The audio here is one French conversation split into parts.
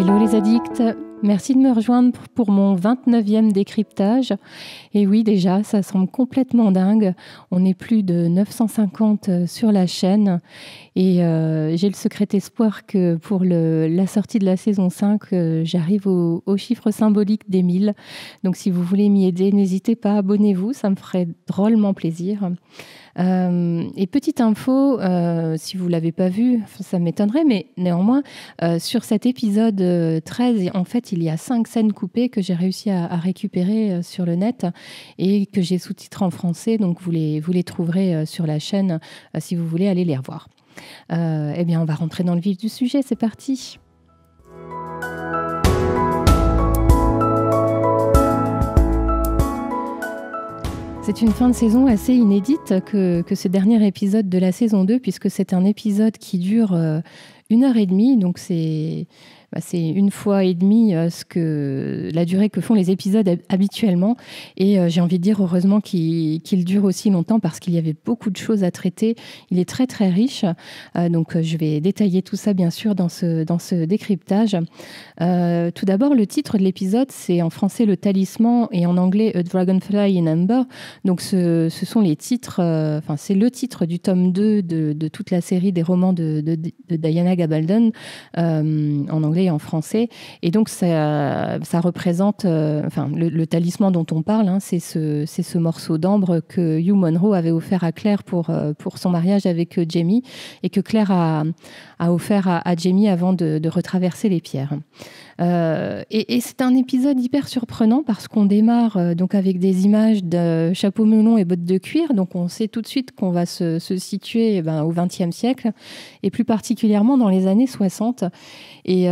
Hello les addicts, merci de me rejoindre pour mon 29e décryptage. Et oui, déjà, ça semble complètement dingue. On est plus de 950 sur la chaîne. Et j'ai le secret espoir que pour la sortie de la saison 5, j'arrive au chiffre symbolique des 1000. Donc si vous voulez m'y aider, n'hésitez pas, abonnez-vous, ça me ferait drôlement plaisir. Et petite info, si vous ne l'avez pas vu, ça m'étonnerait, mais néanmoins, sur cet épisode 13, en fait, il y a 5 scènes coupées que j'ai réussi à récupérer sur le net et que j'ai sous-titrées en français, donc vous les trouverez sur la chaîne si vous voulez aller les revoir. Eh bien, on va rentrer dans le vif du sujet, c'est parti. C'est une fin de saison assez inédite que ce dernier épisode de la saison 2, puisque c'est un épisode qui dure 1h30, donc c'est 1 fois et demie la durée que font les épisodes habituellement. Et j'ai envie de dire heureusement qu'il dure aussi longtemps parce qu'il y avait beaucoup de choses à traiter. Il est très très riche. Donc je vais détailler tout ça bien sûr dans ce décryptage. Tout d'abord, le titre de l'épisode, c'est en français Le Talisman et en anglais A Dragonfly in Amber. Donc ce sont les titres, c'est le titre du tome 2 de toute la série des romans de Diana Gabaldon en anglais et en français. Et donc ça représente, le talisman dont on parle, c'est ce morceau d'ambre que Hugh Monroe avait offert à Claire pour son mariage avec Jamie et que Claire a offert à Jamie avant de retraverser les pierres. Et c'est un épisode hyper surprenant parce qu'on démarre donc avec des images de chapeau melon et bottes de cuir, donc on sait tout de suite qu'on va se situer au XXe siècle et plus particulièrement dans les années 60. Et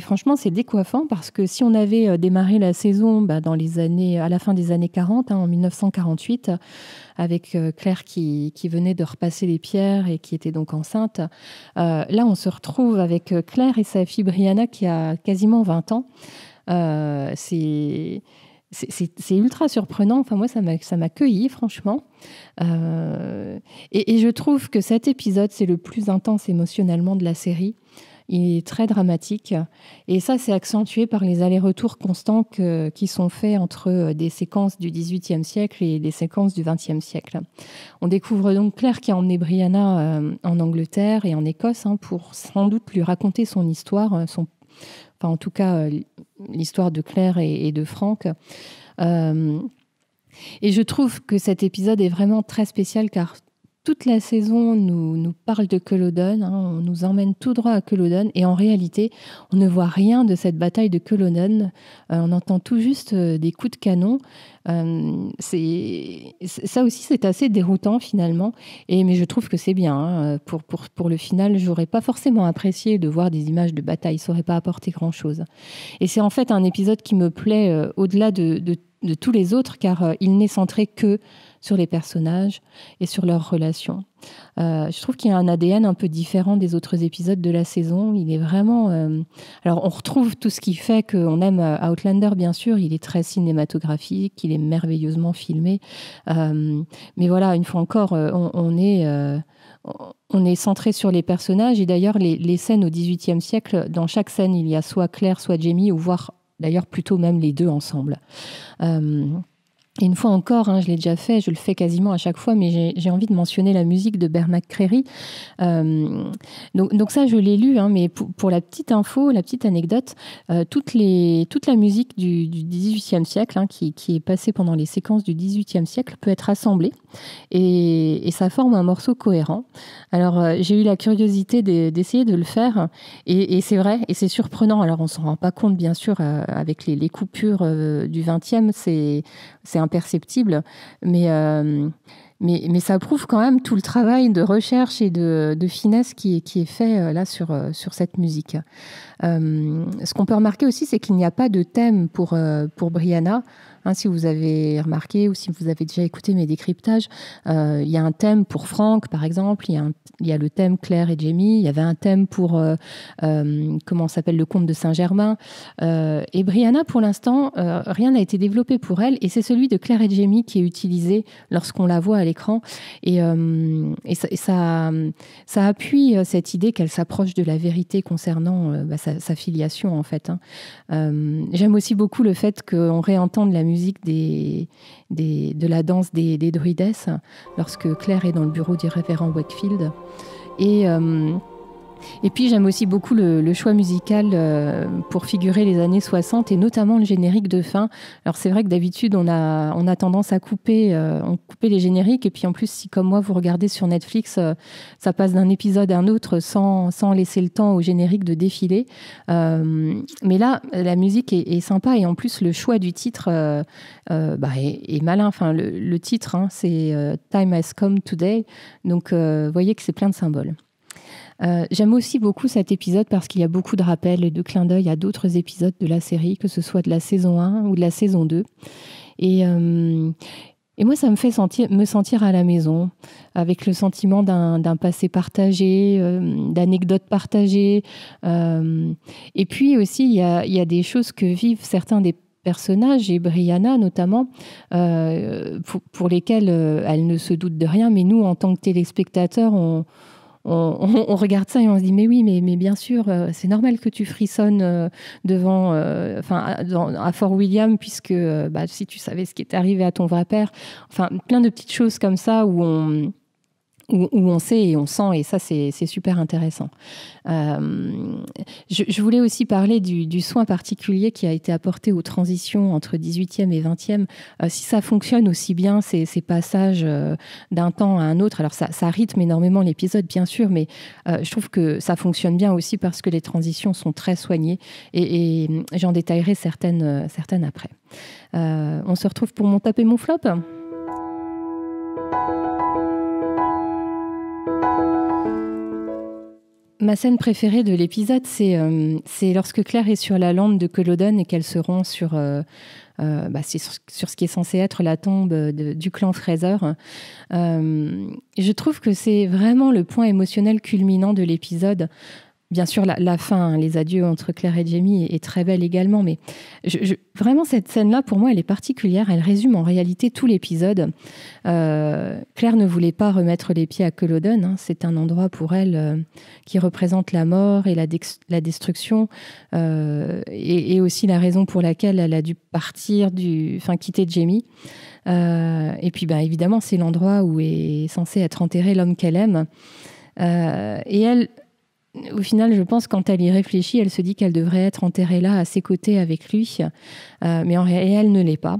franchement, c'est décoiffant parce que si on avait démarré la saison à la fin des années 40, en 1948, avec Claire qui venait de repasser les pierres et qui était donc enceinte, là, on se retrouve avec Claire et sa fille Brianna qui a quasiment 20 ans. C'est ultra surprenant. Enfin, moi, ça m'a cueilli, franchement. Et je trouve que cet épisode, c'est le plus intense émotionnellement de la série. Il est très dramatique. Et ça, c'est accentué par les allers-retours constants qui sont faits entre des séquences du XVIIIe siècle et des séquences du XXe siècle. On découvre donc Claire qui a emmené Brianna en Angleterre et en Écosse pour sans doute lui raconter son histoire, en tout cas l'histoire de Claire et de Frank. Et je trouve que cet épisode est vraiment très spécial car toute la saison nous parle de Culloden, on nous emmène tout droit à Culloden et en réalité, on ne voit rien de cette bataille de Culloden. On entend tout juste des coups de canon. Ça aussi, c'est assez déroutant finalement. Mais je trouve que c'est bien. Pour le final, j'aurais pas forcément apprécié de voir des images de bataille. Ça aurait pas apporté grand-chose. Et c'est en fait un épisode qui me plaît au-delà de tous les autres car il n'est centré que sur les personnages et sur leurs relations. Je trouve qu'il y a un ADN un peu différent des autres épisodes de la saison. Il est vraiment... Alors, on retrouve tout ce qui fait qu'on aime Outlander, bien sûr. Il est très cinématographique, il est merveilleusement filmé. Mais voilà, une fois encore, on est centré sur les personnages. Et d'ailleurs, les scènes au XVIIIe siècle, dans chaque scène, il y a soit Claire, soit Jamie, ou voire d'ailleurs plutôt même les deux ensemble. Et une fois encore, je l'ai déjà fait, je le fais quasiment à chaque fois, mais j'ai envie de mentionner la musique de Bear McCreary. Donc ça, je l'ai lu, mais pour la petite info, la petite anecdote, toute la musique du XVIIIe siècle, qui est passée pendant les séquences du XVIIIe siècle, peut être assemblée et ça forme un morceau cohérent. Alors, j'ai eu la curiosité d'essayer de le faire et c'est vrai, et c'est surprenant. Alors, on s'en rend pas compte, bien sûr, avec les coupures du XXe, c'est imperceptible, mais ça prouve quand même tout le travail de recherche et de finesse qui est fait là sur cette musique. Ce qu'on peut remarquer aussi, c'est qu'il n'y a pas de thème pour Brianna. hein, si vous avez remarqué ou si vous avez déjà écouté mes décryptages, il y a un thème pour Frank, par exemple, il y a le thème Claire et Jamie, il y avait un thème pour, comment s'appelle, le comte de Saint-Germain. Et Brianna, pour l'instant, rien n'a été développé pour elle, et c'est celui de Claire et Jamie qui est utilisé lorsqu'on la voit à l'écran. Et ça appuie cette idée qu'elle s'approche de la vérité concernant sa filiation, en fait. Hein. J'aime aussi beaucoup le fait qu'on réentende la musique de la danse des druidesses lorsque Claire est dans le bureau du révérend Wakefield. Et puis j'aime aussi beaucoup le choix musical pour figurer les années 60 et notamment le générique de fin. Alors c'est vrai que d'habitude on a tendance à couper les génériques, et puis en plus si comme moi vous regardez sur Netflix, ça passe d'un épisode à un autre sans laisser le temps au générique de défiler. Mais là la musique est sympa, et en plus le choix du titre est malin. Enfin, le titre c'est Time Has Come Today, donc vous voyez que c'est plein de symboles. J'aime aussi beaucoup cet épisode parce qu'il y a beaucoup de rappels et de clins d'œil à d'autres épisodes de la série, que ce soit de la saison 1 ou de la saison 2. Et moi, ça me fait me sentir à la maison, avec le sentiment d'un passé partagé, d'anecdotes partagées. Et puis aussi, il y a des choses que vivent certains des personnages, et Brianna notamment, pour lesquelles elle ne se doute de rien, mais nous, en tant que téléspectateurs, on regarde ça et on se dit mais oui, mais bien sûr, c'est normal que tu frissonnes devant, à Fort William, puisque si tu savais ce qui est arrivé à ton vrai père, enfin plein de petites choses comme ça où on sait et on sent, et ça c'est super intéressant. Je voulais aussi parler du soin particulier qui a été apporté aux transitions entre 18e et 20e. Si ça fonctionne aussi bien, ces passages d'un temps à un autre, alors ça rythme énormément l'épisode bien sûr, mais je trouve que ça fonctionne bien aussi parce que les transitions sont très soignées, et j'en détaillerai certaines après. On se retrouve pour mon top et mon flop. Ma scène préférée de l'épisode, c'est lorsque Claire est sur la lande de Culloden et qu'elle se rend sur ce qui est censé être la tombe du clan Fraser. Je trouve que c'est vraiment le point émotionnel culminant de l'épisode. Bien sûr, la fin, les adieux entre Claire et Jamie est très belle également, mais vraiment cette scène-là, pour moi, elle est particulière. Elle résume en réalité tout l'épisode. Claire ne voulait pas remettre les pieds à Culloden. Hein. C'est un endroit pour elle qui représente la mort et la destruction, et aussi la raison pour laquelle elle a dû quitter Jamie. Et puis, évidemment, c'est l'endroit où est censé être enterré l'homme qu'elle aime. Et elle... Au final, je pense, quand elle y réfléchit, elle se dit qu'elle devrait être enterrée là, à ses côtés, avec lui. Mais en réalité, elle ne l'est pas.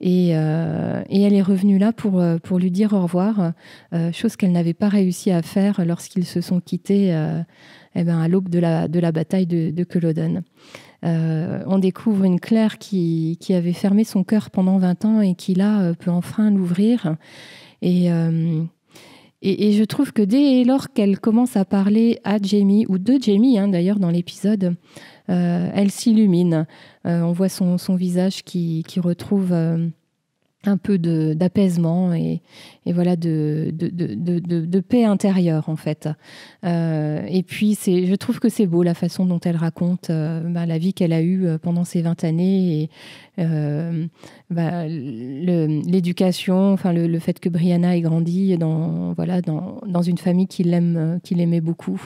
Et elle est revenue là pour lui dire au revoir, chose qu'elle n'avait pas réussi à faire lorsqu'ils se sont quittés à l'aube de la bataille de Culloden. On découvre une Claire qui avait fermé son cœur pendant 20 ans et qui, là, peut enfin l'ouvrir. Et je trouve que dès lors qu'elle commence à parler à Jamie, ou de Jamie d'ailleurs dans l'épisode, elle s'illumine. On voit son visage qui retrouve un peu d'apaisement et voilà de paix intérieure en fait. Et puis je trouve que c'est beau la façon dont elle raconte la vie qu'elle a eue pendant ces 20 années, et l'éducation, enfin le fait que Brianna ait grandi dans une famille qui l'aimait beaucoup.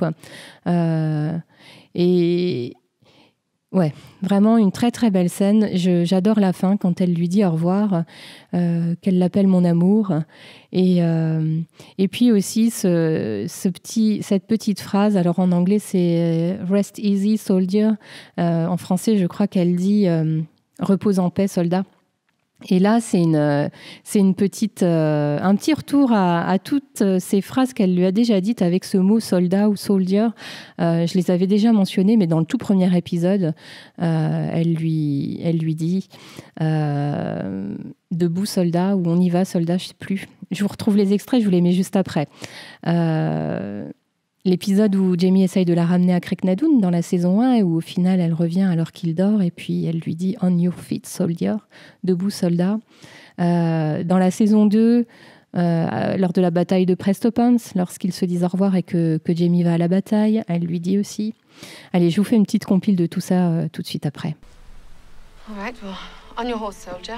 Et ouais, vraiment une très très belle scène. J'adore la fin quand elle lui dit au revoir, qu'elle l'appelle mon amour, et puis aussi cette petite phrase. Alors en anglais c'est rest easy soldier, en français je crois qu'elle dit repose en paix soldat. Et là, c'est une petite, un petit retour à toutes ces phrases qu'elle lui a déjà dites avec ce mot soldat ou soldier. Je les avais déjà mentionnées, mais dans le tout premier épisode, elle lui dit debout soldat, ou on y va soldat, je ne sais plus. Je vous retrouve les extraits, je vous les mets juste après. l'épisode où Jamie essaye de la ramener à Creek-Nadoon dans la saison 1 et où au final elle revient alors qu'il dort et puis elle lui dit On your feet, soldier, debout soldat. Dans la saison 2, lors de la bataille de Prestopans, lorsqu'ils se disent au revoir et que Jamie va à la bataille, elle lui dit aussi. Allez, je vous fais une petite compile de tout ça tout de suite après. All right, well, on your horse, soldier.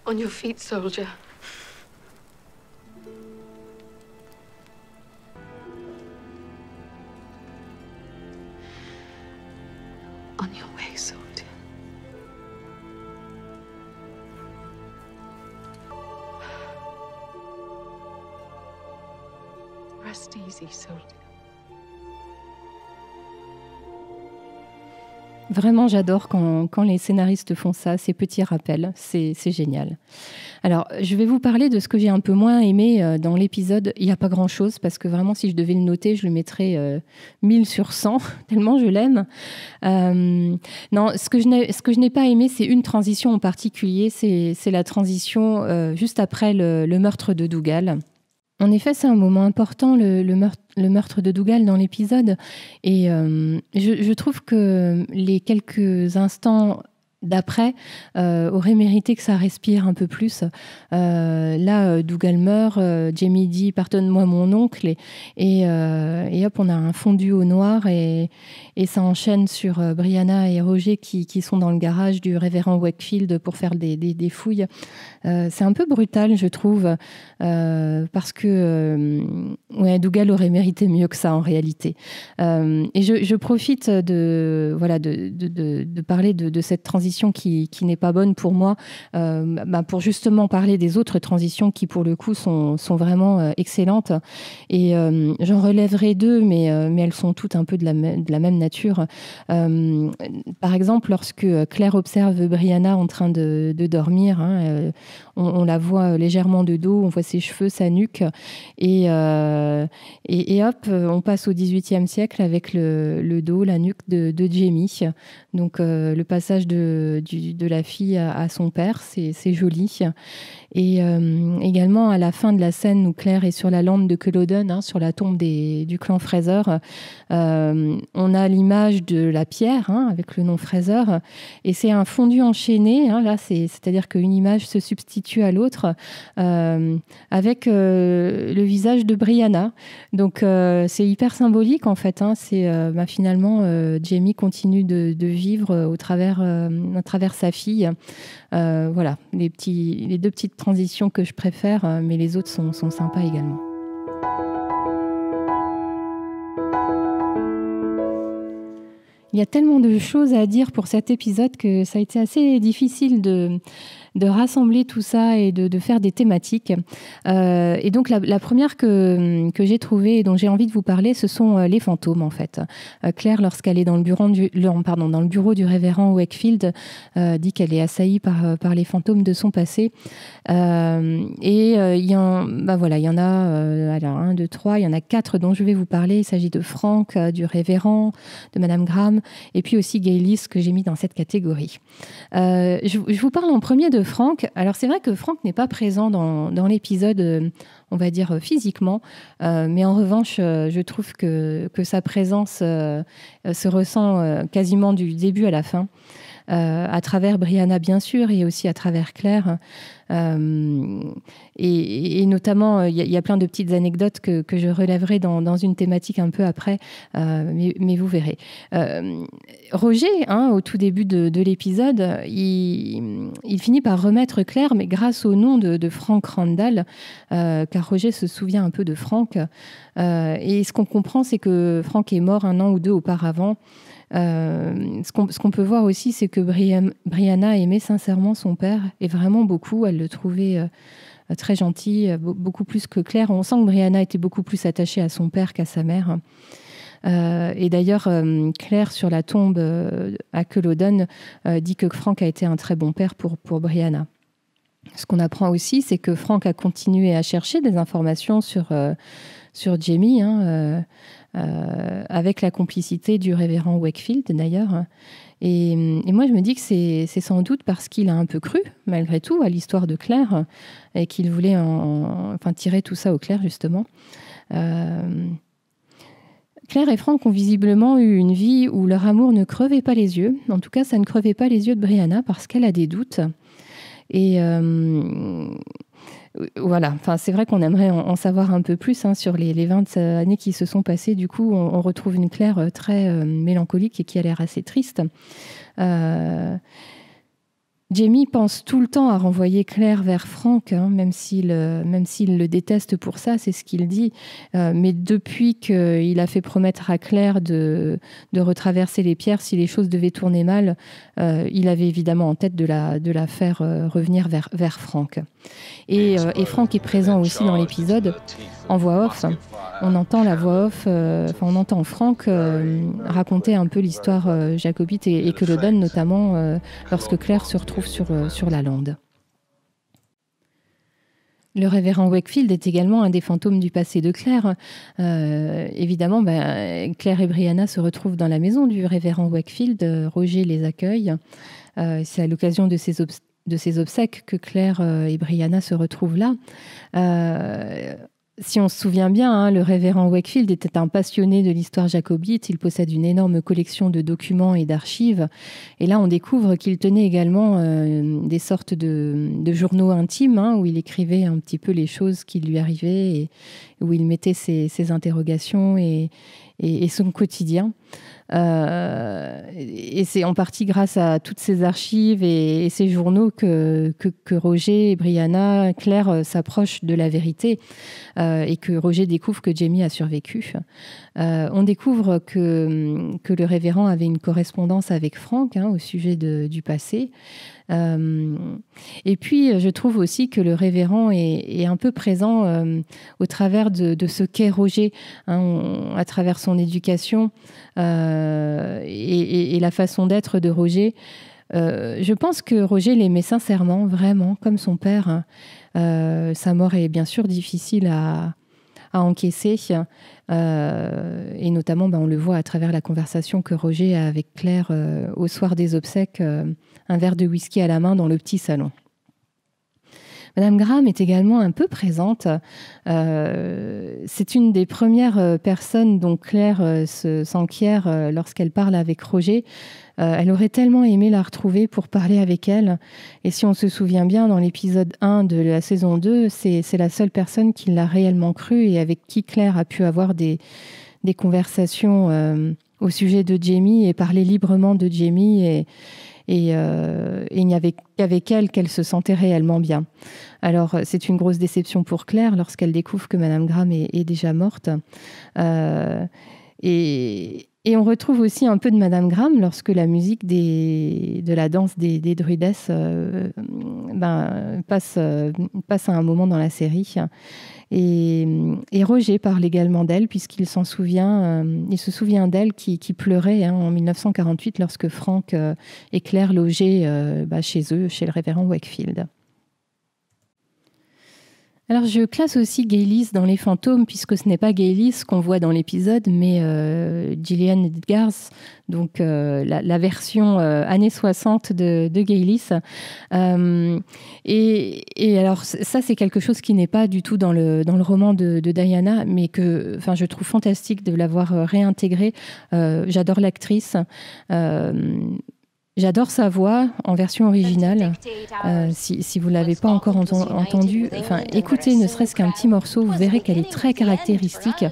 On your feet, soldier. On your way, soldier. Rest easy, soldier. Vraiment, j'adore quand les scénaristes font ça, ces petits rappels. C'est génial. Alors, je vais vous parler de ce que j'ai un peu moins aimé dans l'épisode. Il n'y a pas grand-chose, parce que vraiment, si je devais le noter, je le mettrais 1000 sur 100, tellement je l'aime. Non, ce que je n'ai pas aimé, c'est une transition en particulier. C'est la transition juste après le meurtre de Dougal. En effet, c'est un moment important, le meurtre de Dougal dans l'épisode. Et je trouve que les quelques instants d'après auraient mérité que ça respire un peu plus. Là, Dougal meurt, Jamie dit « Pardonne-moi mon oncle » et hop, on a un fondu au noir et ça enchaîne sur Brianna et Roger qui sont dans le garage du révérend Wakefield pour faire des fouilles. C'est un peu brutal, je trouve, parce que Dougal aurait mérité mieux que ça en réalité. Et je profite de parler de cette transition qui n'est pas bonne pour moi, pour justement parler des autres transitions qui pour le coup sont vraiment excellentes. Et j'en relèverai deux, mais elles sont toutes un peu de la même nature. Par exemple, lorsque Claire observe Brianna en train de dormir, on la voit légèrement de dos, on voit ses cheveux, sa nuque, et hop, on passe au XVIIIe siècle avec le dos, la nuque de Jamie. Donc le passage de la fille à son père, c'est joli. Et également à la fin de la scène où Claire est sur la lande de Culloden, sur la tombe du clan Fraser, on a l'image de la pierre avec le nom Fraser, et c'est un fondu enchaîné. Là, c'est-à-dire qu'une image se substitue à l'autre avec le visage de Brianna. Donc c'est hyper symbolique en fait. C'est finalement Jamie continue de vivre à travers sa fille. Voilà, les deux petites transitions que je préfère, mais les autres sont sympas également. Il y a tellement de choses à dire pour cet épisode que ça a été assez difficile de rassembler tout ça et de faire des thématiques. Et donc, la première que j'ai trouvée et dont j'ai envie de vous parler, ce sont les fantômes, en fait. Claire, lorsqu'elle est dans le bureau du révérend Wakefield, dit qu'elle est assaillie par les fantômes de son passé. Il y en a alors 1, 2, 3, il y en a 4 dont je vais vous parler. Il s'agit de Frank, du révérend, de Madame Graham, et puis aussi Gaylis, que j'ai mis dans cette catégorie. Je vous parle en premier de Frank. Alors c'est vrai que Frank n'est pas présent dans l'épisode, on va dire physiquement, mais en revanche, je trouve que sa présence se ressent quasiment du début à la fin. À travers Brianna bien sûr et aussi à travers Claire, et notamment il y a plein de petites anecdotes que je relèverai dans une thématique un peu après, mais vous verrez. Roger, au tout début de l'épisode, il finit par remettre Claire, mais grâce au nom de Frank Randall, car Roger se souvient un peu de Frank, et ce qu'on comprend, c'est que Frank est mort 1 an ou 2 auparavant. Ce qu'on peut voir aussi, c'est que Brianna aimait sincèrement son père, et vraiment beaucoup. Elle le trouvait très gentil, beaucoup plus que Claire. On sent que Brianna était beaucoup plus attachée à son père qu'à sa mère. Et d'ailleurs, Claire, sur la tombe à Culloden, dit que Frank a été un très bon père pour Brianna. Ce qu'on apprend aussi, c'est que Frank a continué à chercher des informations sur Jamie, avec la complicité du révérend Wakefield d'ailleurs. Et moi, je me dis que c'est sans doute parce qu'il a un peu cru, malgré tout, à l'histoire de Claire, et qu'il voulait tirer tout ça au clair, justement. Claire et Frank ont visiblement eu une vie où leur amour ne crevait pas les yeux. En tout cas, ça ne crevait pas les yeux de Brianna parce qu'elle a des doutes. Et voilà, c'est vrai qu'on aimerait en savoir un peu plus sur les 20 années qui se sont passées. Du coup, on retrouve une Claire très mélancolique et qui a l'air assez triste. Jamie pense tout le temps à renvoyer Claire vers Frank, même s'il le déteste pour ça, c'est ce qu'il dit. Mais depuis qu'il a fait promettre à Claire de retraverser les pierres si les choses devaient tourner mal, il avait évidemment en tête de la faire revenir vers Frank. Et Frank est présent aussi dans l'épisode en voix off. On entend la voix off, on entend Frank raconter un peu l'histoire jacobite et Culloden, notamment lorsque Claire se retrouve sur la lande. Le révérend Wakefield est également un des fantômes du passé de Claire. Évidemment, Claire et Brianna se retrouvent dans la maison du révérend Wakefield. Roger les accueille. C'est à l'occasion de ces obsèques que Claire et Brianna se retrouvent là. Si on se souvient bien, le révérend Wakefield était un passionné de l'histoire jacobite. Il possède une énorme collection de documents et d'archives. Et là, on découvre qu'il tenait également des sortes de journaux intimes, où il écrivait un petit peu les choses qui lui arrivaient et où il mettait ses interrogations et son quotidien. Et c'est en partie grâce à toutes ces archives et ces journaux que Roger, Brianna, Claire s'approchent de la vérité et que Roger découvre que Jamie a survécu. On découvre que le révérend avait une correspondance avec Frank au sujet du passé. Et puis, je trouve aussi que le révérend est un peu présent au travers de ce qu'est Roger, à travers son éducation et la façon d'être de Roger. Je pense que Roger l'aimait sincèrement, vraiment, comme son père. Sa mort est bien sûr difficile à encaisser. Et notamment, on le voit à travers la conversation que Roger a avec Claire au soir des obsèques, un verre de whisky à la main dans le petit salon. Madame Graham est également un peu présente. C'est une des premières personnes dont Claire s'enquiert lorsqu'elle parle avec Roger. Elle aurait tellement aimé la retrouver pour parler avec elle. Et si on se souvient bien, dans l'épisode 1 de la saison 2, c'est la seule personne qui l'a réellement cru et avec qui Claire a pu avoir des conversations au sujet de Jamie et parler librement de Jamie. Et il n'y avait qu'avec elle qu'elle se sentait réellement bien. Alors, c'est une grosse déception pour Claire lorsqu'elle découvre que Madame Graham est déjà morte. Et on retrouve aussi un peu de Madame Graham lorsque la musique de la danse des druidesses passe à un moment dans la série. Et Roger parle également d'elle, puisqu'il s'en souvient, il se souvient d'elle qui pleurait en 1948 lorsque Frank et Claire logeaient chez eux, chez le révérend Wakefield. Alors, je classe aussi Gaylis dans les fantômes, puisque ce n'est pas Gaylis qu'on voit dans l'épisode, mais Gillian Edgars, donc la version années 60 de Gaylis. Et alors, ça, c'est quelque chose qui n'est pas du tout dans le roman de Diana, mais que je trouve fantastique de l'avoir réintégré. J'adore l'actrice. J'adore sa voix en version originale. Si vous ne l'avez pas encore entendue, écoutez ne serait-ce qu'un petit morceau, vous verrez qu'elle est très caractéristique.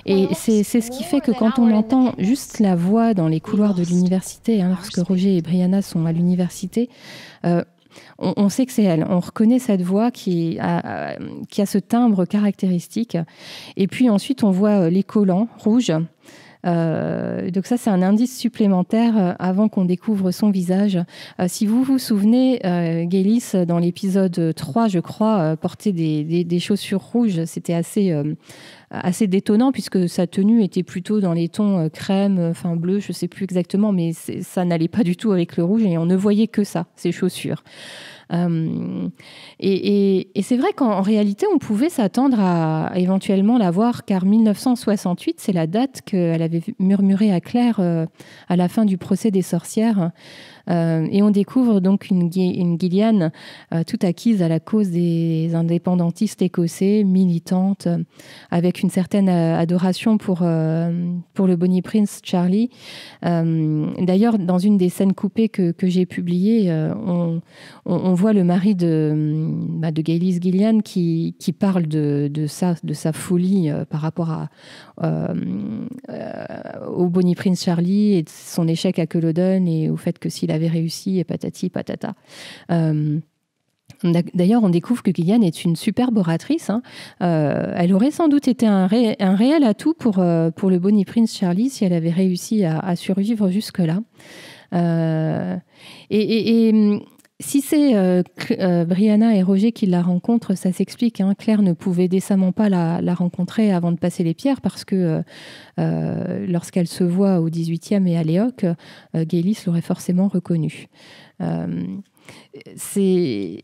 Et c'est ce qui fait que quand on entend juste la voix dans les couloirs de l'université, lorsque Roger et Brianna sont à l'université, on sait que c'est elle. On reconnaît cette voix qui a ce timbre caractéristique. Et puis ensuite, on voit les collants rouges. Donc ça, c'est un indice supplémentaire avant qu'on découvre son visage. Si vous vous souvenez, Gaylis, dans l'épisode 3, je crois, portait des chaussures rouges. C'était assez assez détonnant puisque sa tenue était plutôt dans les tons crème, bleu, je ne sais plus exactement, mais ça n'allait pas du tout avec le rouge et on ne voyait que ça, ses chaussures. Et c'est vrai qu'en réalité, on pouvait s'attendre à éventuellement la voir, car 1968, c'est la date qu'elle avait murmuré à Claire à la fin du procès des sorcières. Et on découvre donc une Gillian tout acquise à la cause des indépendantistes écossais, militante, avec une certaine adoration pour le Bonnie Prince Charlie. D'ailleurs, dans une des scènes coupées que j'ai publiées, on voit le mari de Gaylis Gillian qui parle de sa folie par rapport au Bonnie Prince Charlie et de son échec à Culloden et au fait que s'il avait réussi et patati patata. D'ailleurs, on découvre que Gillian est une superbe oratrice. Elle aurait sans doute été un réel atout pour le Bonnie Prince Charlie si elle avait réussi à survivre jusque-là. Si c'est Brianna et Roger qui la rencontrent, ça s'explique. Claire ne pouvait décemment pas la rencontrer avant de passer les pierres parce que lorsqu'elle se voit au 18e et à Léoc, Gaylis l'aurait forcément reconnue. Ce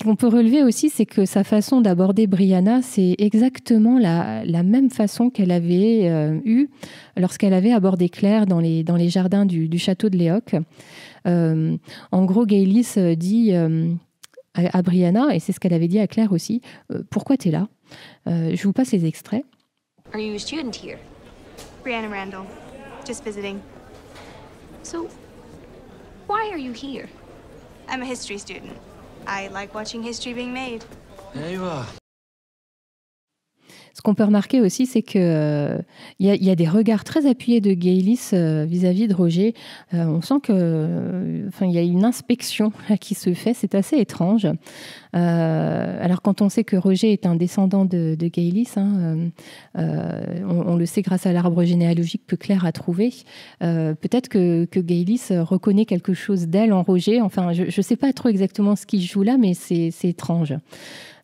qu'on peut relever aussi, c'est que sa façon d'aborder Brianna, c'est exactement la même façon qu'elle avait eue lorsqu'elle avait abordé Claire dans les jardins du château de Léoc. En gros, Gaylis dit à Brianna, et c'est ce qu'elle avait dit à Claire aussi, pourquoi t'es là? Je vous passe les extraits. Are you a student here? Brianna Randall, just visiting. So, why are you here? I'm a history student. I like watching history being made. There you are. Ce qu'on peut remarquer aussi, c'est qu'il y a des regards très appuyés de Gaylis vis-à-vis de Roger. On sent qu'il y a une inspection qui se fait. C'est assez étrange. Alors, quand on sait que Roger est un descendant de Gaylis, on le sait grâce à l'arbre généalogique que Claire a trouvé, peut-être que Gaylis reconnaît quelque chose d'elle en Roger. Enfin, je ne sais pas trop exactement ce qui se joue là, mais c'est étrange.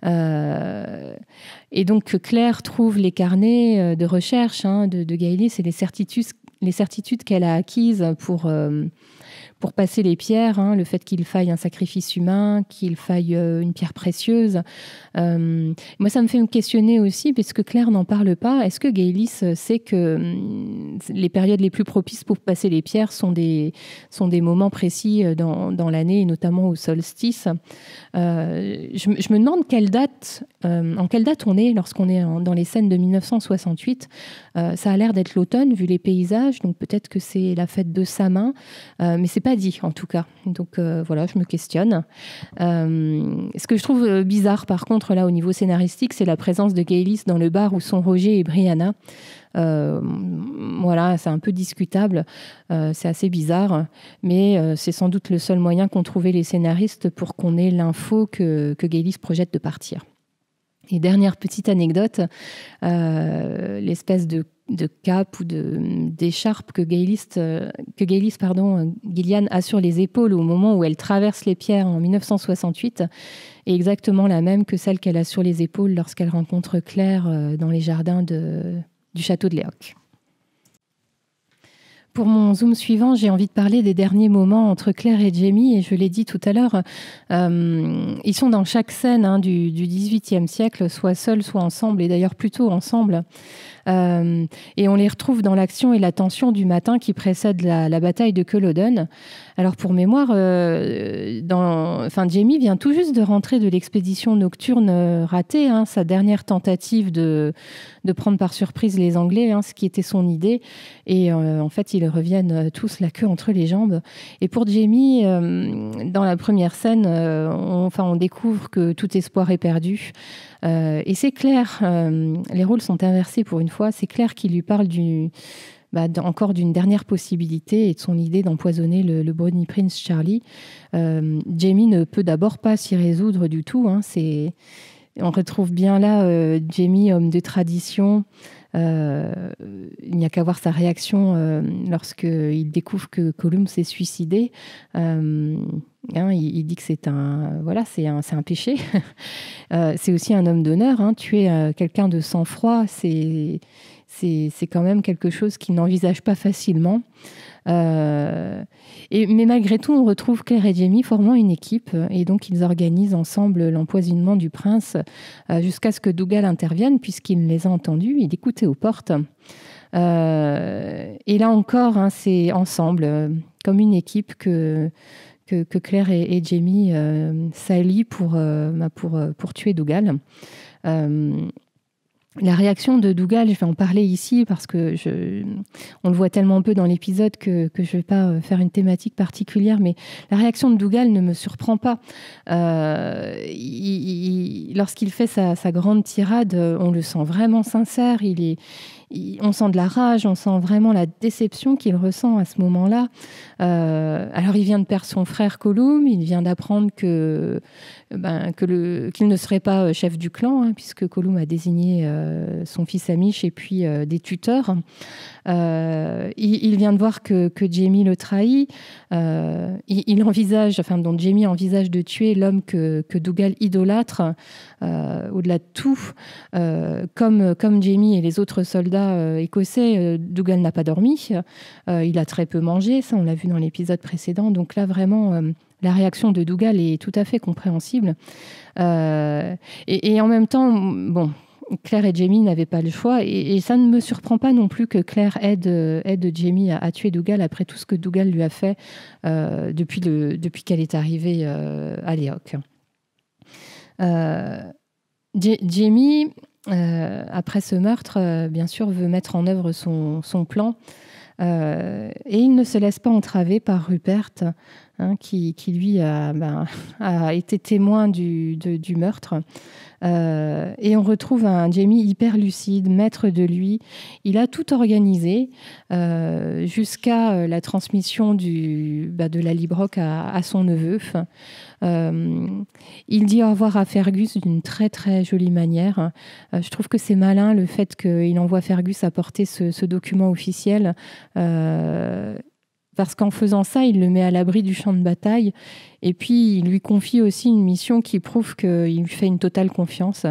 Et donc Claire trouve les carnets de recherche de Gaylis et les certitudes qu'elle a acquises pour passer les pierres, le fait qu'il faille un sacrifice humain, qu'il faille une pierre précieuse. Moi, ça me fait me questionner aussi, parce que Claire n'en parle pas. Est-ce que Gaylis sait que les périodes les plus propices pour passer les pierres sont des moments précis dans l'année, et notamment au solstice? Je me demande en quelle date on est lorsqu'on est dans les scènes de 1968. Ça a l'air d'être l'automne, vu les paysages, donc peut-être que c'est la fête de Samin, mais c'est pas dit en tout cas. Donc voilà, je me questionne. Ce que je trouve bizarre par contre là au niveau scénaristique, c'est la présence de Gaylis dans le bar où sont Roger et Brianna. Voilà, c'est un peu discutable, c'est assez bizarre, mais c'est sans doute le seul moyen qu'ont trouvé les scénaristes pour qu'on ait l'info que Gaylis projette de partir. Et dernière petite anecdote, l'espèce de cape ou d'écharpe que Gillian a sur les épaules au moment où elle traverse les pierres en 1968 est exactement la même que celle qu'elle a sur les épaules lorsqu'elle rencontre Claire dans les jardins du château de Léoc. Pour mon zoom suivant, j'ai envie de parler des derniers moments entre Claire et Jamie, et je l'ai dit tout à l'heure, ils sont dans chaque scène du XVIIIe siècle, soit seuls, soit ensemble, et d'ailleurs plutôt ensemble. Et on les retrouve dans l'action et la tension du matin qui précède la bataille de Culloden. Alors pour mémoire, Jamie vient tout juste de rentrer de l'expédition nocturne ratée, sa dernière tentative de prendre par surprise les Anglais, ce qui était son idée. Et en fait, ils reviennent tous la queue entre les jambes. Et pour Jamie, dans la première scène, on découvre que tout espoir est perdu. Et c'est Claire, les rôles sont inversés pour une fois, c'est Claire qui lui parle encore d'une dernière possibilité et de son idée d'empoisonner le Bonnie Prince Charlie. Jamie ne peut d'abord pas s'y résoudre du tout. On retrouve bien là Jamie, homme de tradition, Il n'y a qu'à voir sa réaction lorsqu'il découvre que Colum s'est suicidé. Il dit que c'est un péché. C'est aussi un homme d'honneur. Tuer quelqu'un de sang-froid, c'est quand même quelque chose qu'il n'envisage pas facilement. Mais malgré tout, on retrouve Claire et Jamie formant une équipe, et donc ils organisent ensemble l'empoisonnement du prince jusqu'à ce que Dougal intervienne, puisqu'il les a entendus, il écoutait aux portes. Et là encore, c'est ensemble, comme une équipe que Claire et Jamie s'allient pour tuer Dougal. La réaction de Dougal, je vais en parler ici parce que on le voit tellement peu dans l'épisode que je ne vais pas faire une thématique particulière, mais la réaction de Dougal ne me surprend pas. Lorsqu'il fait sa grande tirade, on le sent vraiment sincère, on sent de la rage, on sent vraiment la déception qu'il ressent à ce moment-là. Alors il vient de perdre son frère Colum, il vient d'apprendre qu'il ne serait pas chef du clan, puisque Colum a désigné son fils Amish et puis des tuteurs. Il vient de voir que Jamie le trahit. Donc Jamie envisage de tuer l'homme que Dougal idolâtre, au-delà de tout. Comme Jamie et les autres soldats écossais, Dougal n'a pas dormi. Il a très peu mangé, ça on l'a vu dans l'épisode précédent. Donc là vraiment, la réaction de Dougal est tout à fait compréhensible. Et en même temps, bon, Claire et Jamie n'avaient pas le choix, et ça ne me surprend pas non plus que Claire aide Jamie à tuer Dougal après tout ce que Dougal lui a fait depuis qu'elle est arrivée à Leoch. Jamie, après ce meurtre, bien sûr, veut mettre en œuvre son plan, et il ne se laisse pas entraver par Rupert, qui lui a été témoin du meurtre. Et on retrouve un Jamie hyper lucide, maître de lui. Il a tout organisé jusqu'à la transmission de la Librock à son neveu. Il dit au revoir à Fergus d'une très très jolie manière. Je trouve que c'est malin le fait qu'il envoie Fergus apporter ce document officiel, parce qu'en faisant ça, il le met à l'abri du champ de bataille, et puis il lui confie aussi une mission qui prouve qu'il lui fait une totale confiance.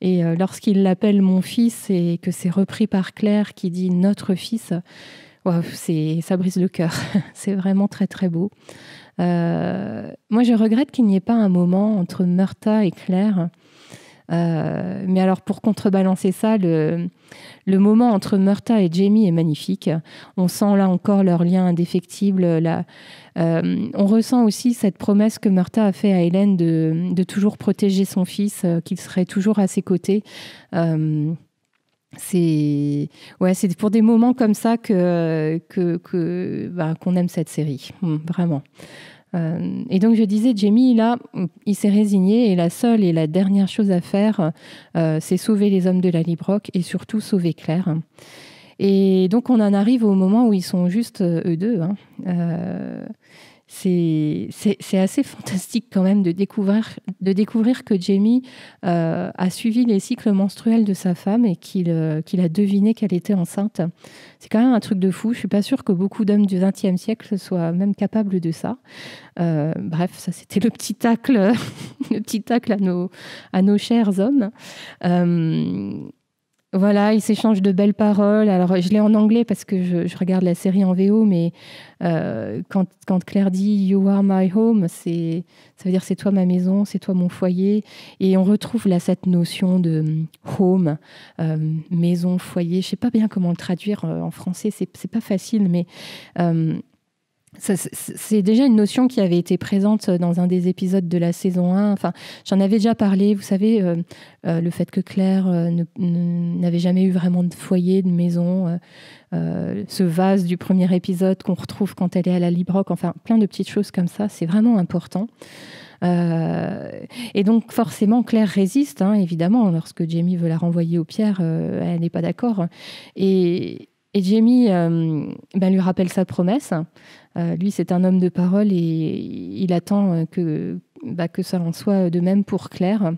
Et lorsqu'il l'appelle mon fils et que c'est repris par Claire qui dit notre fils, wow, ça brise le cœur. C'est vraiment très très beau. Moi, je regrette qu'il n'y ait pas un moment entre Murtagh et Claire. Mais alors, pour contrebalancer ça, le moment entre Murtagh et Jamie est magnifique. On sent là encore leur lien indéfectible. On ressent aussi cette promesse que Murtagh a fait à Hélène de toujours protéger son fils, qu'il serait toujours à ses côtés. C'est pour des moments comme ça qu'on aime cette série, vraiment. Et donc je disais, Jamie, là, il s'est résigné, et la seule et la dernière chose à faire, c'est sauver les hommes de la Librock et surtout sauver Claire. Et donc on en arrive au moment où ils sont juste eux deux. C'est assez fantastique quand même de découvrir que Jamie a suivi les cycles menstruels de sa femme et qu'il a deviné qu'elle était enceinte. C'est quand même un truc de fou. Je ne suis pas sûre que beaucoup d'hommes du XXe siècle soient même capables de ça. Bref, ça c'était le petit tacle, à nos chers hommes. Voilà, ils s'échangent de belles paroles. Alors, je l'ai en anglais parce que je regarde la série en VO, mais quand Claire dit « You are my home », ça veut dire « c'est toi ma maison, c'est toi mon foyer ». Et on retrouve là cette notion de home, maison, foyer. Je ne sais pas bien comment le traduire en français, c'est pas facile, mais... c'est déjà une notion qui avait été présente dans un des épisodes de la saison 1. Enfin, j'en avais déjà parlé. Vous savez, le fait que Claire n'avait jamais eu vraiment de foyer, de maison. Ce vase du premier épisode qu'on retrouve quand elle est à la Librock. Enfin, plein de petites choses comme ça. C'est vraiment important. Et donc, forcément, Claire résiste, évidemment. Lorsque Jamie veut la renvoyer aux pierres, elle n'est pas d'accord. Et Jamie lui rappelle sa promesse. Lui, c'est un homme de parole et il attend que que ça en soit de même pour Claire.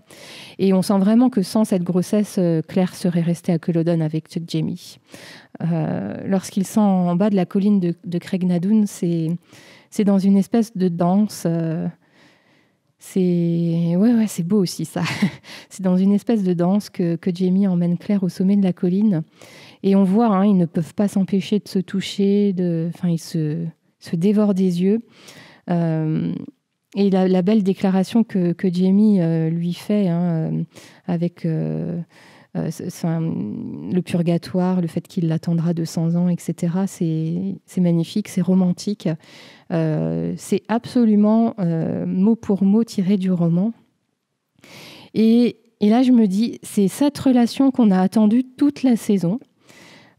Et on sent vraiment que sans cette grossesse, Claire serait restée à Culloden avec Jamie. Lorsqu'ils sont en bas de la colline de Craignadoon, c'est dans une espèce de danse. C'est beau aussi ça. C'est dans une espèce de danse que Jamie emmène Claire au sommet de la colline. Et on voit, ils ne peuvent pas s'empêcher de se toucher, ils se dévorent des yeux. Et la belle déclaration que Jamie lui fait avec le purgatoire, le fait qu'il l'attendra 200 ans, etc., c'est magnifique, c'est romantique. C'est absolument mot pour mot tiré du roman. Et là, je me dis, c'est cette relation qu'on a attendue toute la saison.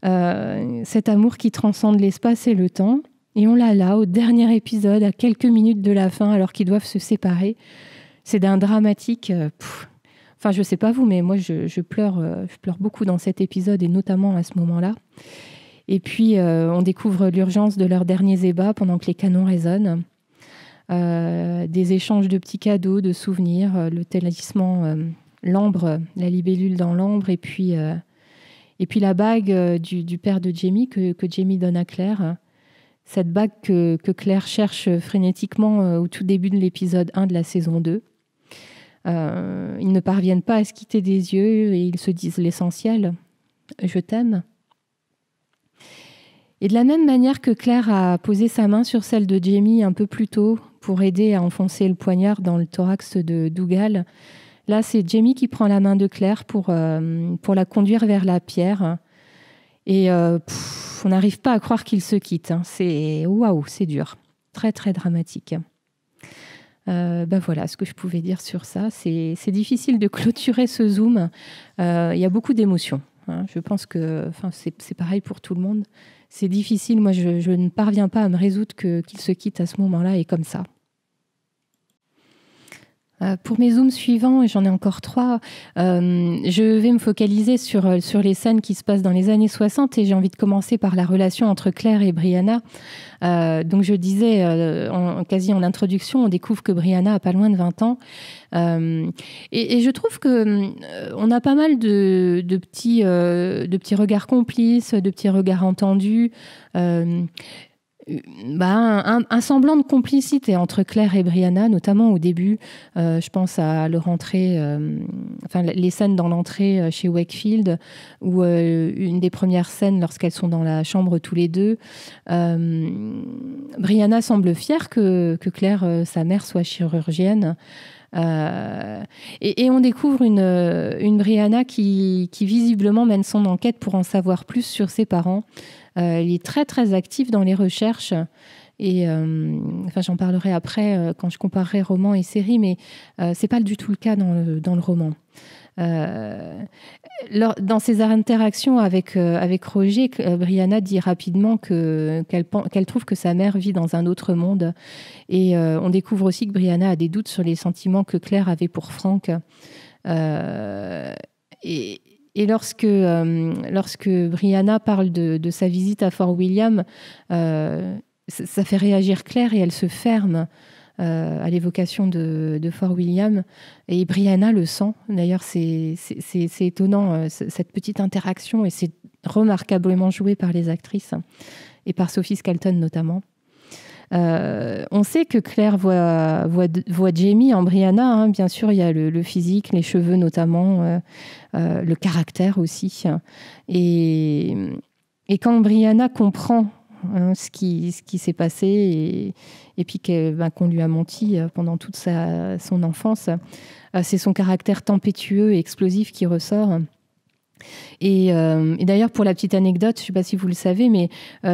Cet amour qui transcende l'espace et le temps. Et on l'a là, au dernier épisode, à quelques minutes de la fin, alors qu'ils doivent se séparer. C'est d'un dramatique... Enfin, je ne sais pas vous, mais moi, je pleure beaucoup dans cet épisode, et notamment à ce moment-là. Et puis, on découvre l'urgence de leurs derniers ébats pendant que les canons résonnent. Des échanges de petits cadeaux, de souvenirs, le talisman, l'ambre, la libellule dans l'ambre, et puis la bague du père de Jamie que Jamie donne à Claire. Cette bague que Claire cherche frénétiquement au tout début de l'épisode 1 de la saison 2. Ils ne parviennent pas à se quitter des yeux et ils se disent l'essentiel. Je t'aime. Et de la même manière que Claire a posé sa main sur celle de Jamie un peu plus tôt pour aider à enfoncer le poignard dans le thorax de Dougal, là c'est Jamie qui prend la main de Claire pour la conduire vers la pierre. Et on n'arrive pas à croire qu'ils se quittent. C'est dur. Très, très dramatique. Voilà ce que je pouvais dire sur ça. C'est difficile de clôturer ce zoom. Il y a beaucoup d'émotions. Je pense que c'est pareil pour tout le monde. C'est difficile. Moi, je ne parviens pas à me résoudre qu'ils se quittent à ce moment-là et comme ça. Pour mes zooms suivants, et j'en ai encore 3, je vais me focaliser sur les scènes qui se passent dans les années 60 et j'ai envie de commencer par la relation entre Claire et Brianna. Donc je disais, quasi en introduction, on découvre que Brianna a pas loin de 20 ans. Et je trouve qu'on a pas mal de petits regards complices, de petits regards entendus. Un semblant de complicité entre Claire et Brianna, notamment au début. Je pense à leur entrée, les scènes dans l'entrée chez Wakefield, ou une des premières scènes lorsqu'elles sont dans la chambre tous les deux. Brianna semble fière que Claire, sa mère, soit chirurgienne. Et on découvre une Brianna qui visiblement mène son enquête pour en savoir plus sur ses parents. Elle est très très active dans les recherches et j'en parlerai après quand je comparerai roman et série, mais c'est pas du tout le cas dans le roman. Dans ses interactions avec Roger, Brianna dit rapidement qu'elle trouve que sa mère vit dans un autre monde. Et on découvre aussi que Brianna a des doutes sur les sentiments que Claire avait pour Frank. Et lorsque Brianna parle de sa visite à Fort William, ça fait réagir Claire et elle se ferme à l'évocation de Fort William. Et Brianna le sent. D'ailleurs, c'est étonnant, cette petite interaction, et c'est remarquablement joué par les actrices et par Sophie Scalton notamment. On sait que Claire voit Jamie en Brianna. Bien sûr, il y a le physique, les cheveux notamment, le caractère aussi. Et quand Brianna comprend ce qui s'est passé et puis qu'on lui a menti pendant toute son enfance, c'est son caractère tempétueux et explosif qui ressort. Et d'ailleurs, pour la petite anecdote, je ne sais pas si vous le savez, mais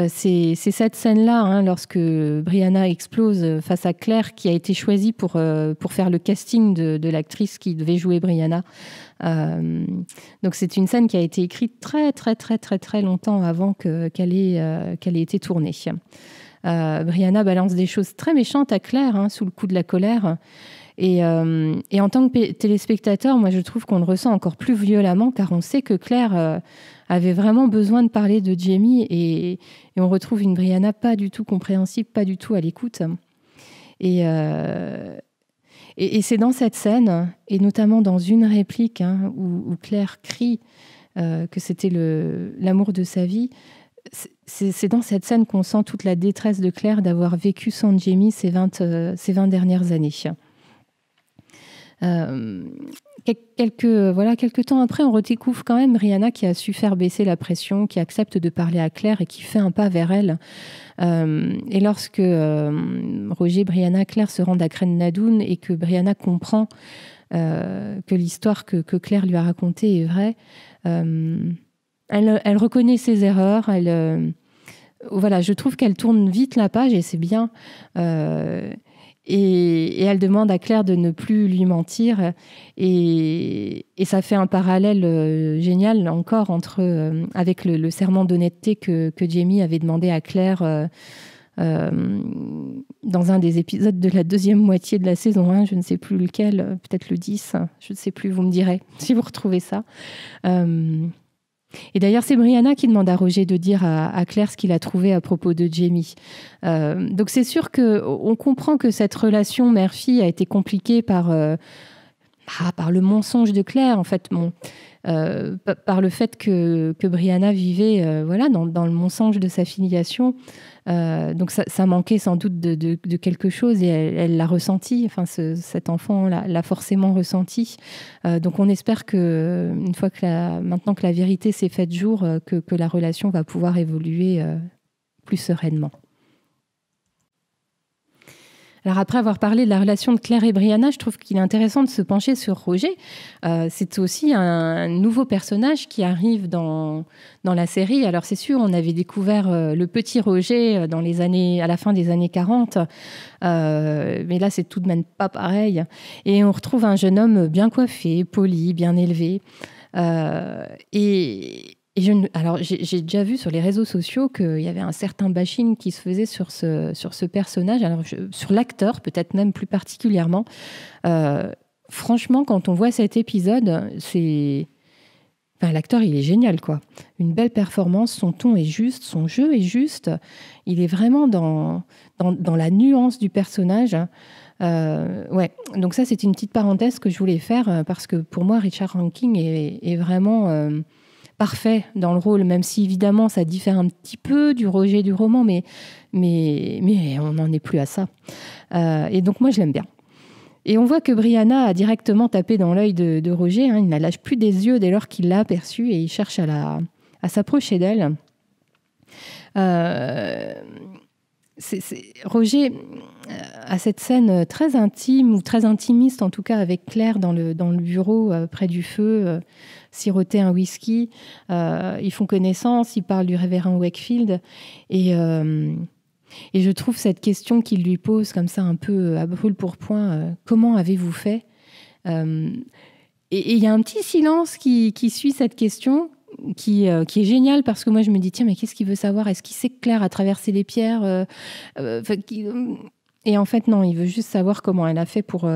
c'est cette scène-là, lorsque Brianna explose face à Claire, qui a été choisie pour faire le casting de l'actrice qui devait jouer Brianna. Donc c'est une scène qui a été écrite très très très très très longtemps avant qu'elle ait été tournée. Brianna balance des choses très méchantes à Claire, sous le coup de la colère. Et en tant que téléspectateur, moi je trouve qu'on le ressent encore plus violemment, car on sait que Claire avait vraiment besoin de parler de Jamie, et on retrouve une Brianna pas du tout compréhensible, pas du tout à l'écoute. Et Et c'est dans cette scène, et notamment dans une réplique où Claire crie que c'était l'amour de sa vie, c'est dans cette scène qu'on sent toute la détresse de Claire d'avoir vécu sans Jamie ces 20 dernières années. Quelques temps après, on redécouvre quand même Brianna qui a su faire baisser la pression, qui accepte de parler à Claire et qui fait un pas vers elle. Et lorsque Roger, Brianna, Claire se rendent à Cren Nadoun et que Brianna comprend que l'histoire que Claire lui a racontée est vraie, elle reconnaît ses erreurs. Je trouve qu'elle tourne vite la page et c'est bien. Et elle demande à Claire de ne plus lui mentir. Et ça fait un parallèle génial encore avec le serment d'honnêteté que Jamie avait demandé à Claire dans un des épisodes de la deuxième moitié de la saison 1, je ne sais plus lequel, peut-être le 10, je ne sais plus, vous me direz si vous retrouvez ça. Et d'ailleurs, c'est Brianna qui demande à Roger de dire à Claire ce qu'il a trouvé à propos de Jamie. Donc c'est sûr qu'on comprend que cette relation mère-fille a été compliquée par le mensonge de Claire, en fait, par le fait que Brianna vivait dans le mensonge de sa filiation. Donc ça manquait sans doute de quelque chose et elle l'a ressenti. Enfin, cet enfant l'a forcément ressenti. Donc on espère que une fois maintenant que la vérité s'est faite jour, que la relation va pouvoir évoluer plus sereinement. Alors après avoir parlé de la relation de Claire et Brianna, je trouve qu'il est intéressant de se pencher sur Roger. C'est aussi un nouveau personnage qui arrive dans la série. Alors c'est sûr, on avait découvert le petit Roger à la fin des années 40, mais là c'est tout de même pas pareil. Et on retrouve un jeune homme bien coiffé, poli, bien élevé. Alors, j'ai déjà vu sur les réseaux sociaux qu'il y avait un certain bashing qui se faisait sur ce personnage, alors sur l'acteur peut-être même plus particulièrement. Franchement, quand on voit cet épisode, l'acteur il est génial, quoi. Une belle performance, son ton est juste, son jeu est juste. Il est vraiment dans la nuance du personnage. Donc ça c'est une petite parenthèse que je voulais faire parce que pour moi Richard Rankin est vraiment parfait dans le rôle, même si évidemment ça diffère un petit peu du Roger du roman, mais on n'en est plus à ça. Et donc moi je l'aime bien. Et on voit que Brianna a directement tapé dans l'œil de Roger, il ne la lâche plus des yeux dès lors qu'il l'a aperçue et il cherche à s'approcher d'elle. Roger a cette scène très intime, ou très intimiste en tout cas, avec Claire dans le bureau près du feu, siroter un whisky. Ils font connaissance, ils parlent du révérend Wakefield. Et je trouve cette question qu'il lui pose comme ça un peu à brûle-pourpoint, comment avez-vous fait ? Et il y a un petit silence qui suit cette question, qui est génial parce que moi je me dis tiens, mais qu'est-ce qu'il veut savoir ? Est-ce qu'il sait que Claire a traversé les pierres et en fait non, il veut juste savoir comment elle a fait pour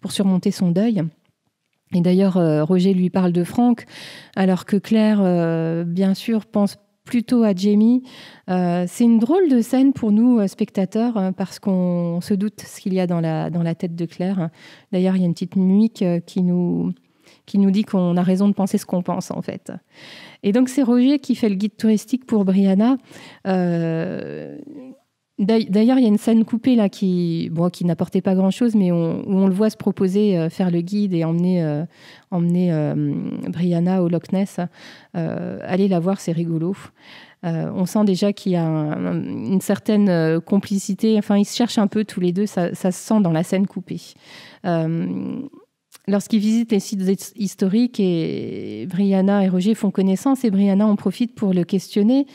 surmonter son deuil. Et d'ailleurs Roger lui parle de Frank alors que Claire bien sûr pense plutôt à Jamie. C'est une drôle de scène pour nous spectateurs parce qu'on se doute ce qu'il y a dans la tête de Claire. D'ailleurs il y a une petite mimique qui nous dit qu'on a raison de penser ce qu'on pense, en fait. Et donc, c'est Roger qui fait le guide touristique pour Brianna. D'ailleurs, il y a une scène coupée là qui n'apportait pas grand-chose, mais où on le voit se proposer faire le guide et emmener Brianna au Loch Ness. Allez la voir, c'est rigolo. On sent déjà qu'il y a une certaine complicité. Enfin, ils se cherchent un peu tous les deux. Ça se sent dans la scène coupée. Lorsqu'ils visitent les sites historiques, et Brianna et Roger font connaissance, et Brianna en profite pour le questionner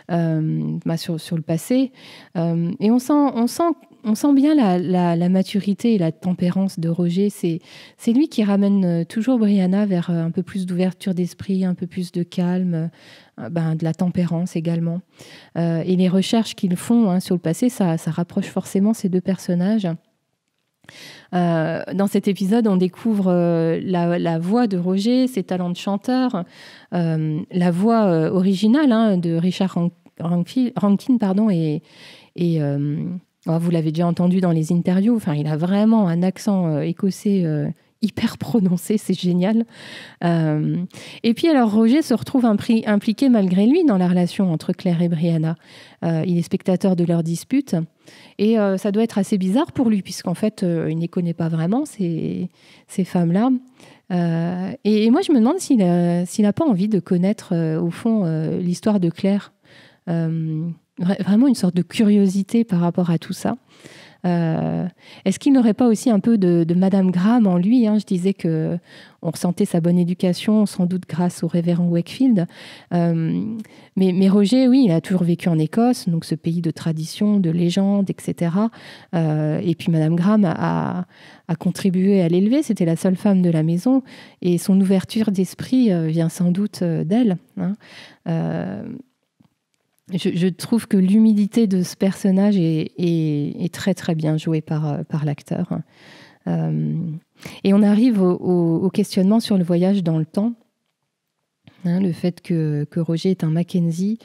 sur le passé. Et on sent bien la maturité et la tempérance de Roger. C'est lui qui ramène toujours Brianna vers un peu plus d'ouverture d'esprit, un peu plus de calme, de la tempérance également. Et les recherches qu'ils font sur le passé, ça rapproche forcément ces deux personnages. Dans cet épisode, on découvre la voix de Roger, ses talents de chanteur, la voix originale de Richard Rankin, et Vous l'avez déjà entendu dans les interviews, enfin, il a vraiment un accent écossais hyper prononcé, c'est génial. Et puis alors Roger se retrouve impliqué malgré lui dans la relation entre Claire et Brianna. Il est spectateur de leur dispute et ça doit être assez bizarre pour lui puisqu'en fait il ne les connaît pas vraiment, ces femmes-là. Et moi je me demande s'il n'a pas envie de connaître au fond l'histoire de Claire. Vraiment une sorte de curiosité par rapport à tout ça. Est-ce qu'il n'aurait pas aussi un peu de Madame Graham en lui, hein? Je disais qu'on ressentait sa bonne éducation, sans doute grâce au révérend Wakefield. Mais Roger, oui, il a toujours vécu en Écosse, donc ce pays de tradition, de légende, etc. Et puis Madame Graham a contribué à l'élever. C'était la seule femme de la maison. Et son ouverture d'esprit vient sans doute d'elle, hein. Je trouve que l'humilité de ce personnage est très très bien jouée par l'acteur. Et on arrive au questionnement sur le voyage dans le temps. Hein, le fait que Roger est un Mackenzie,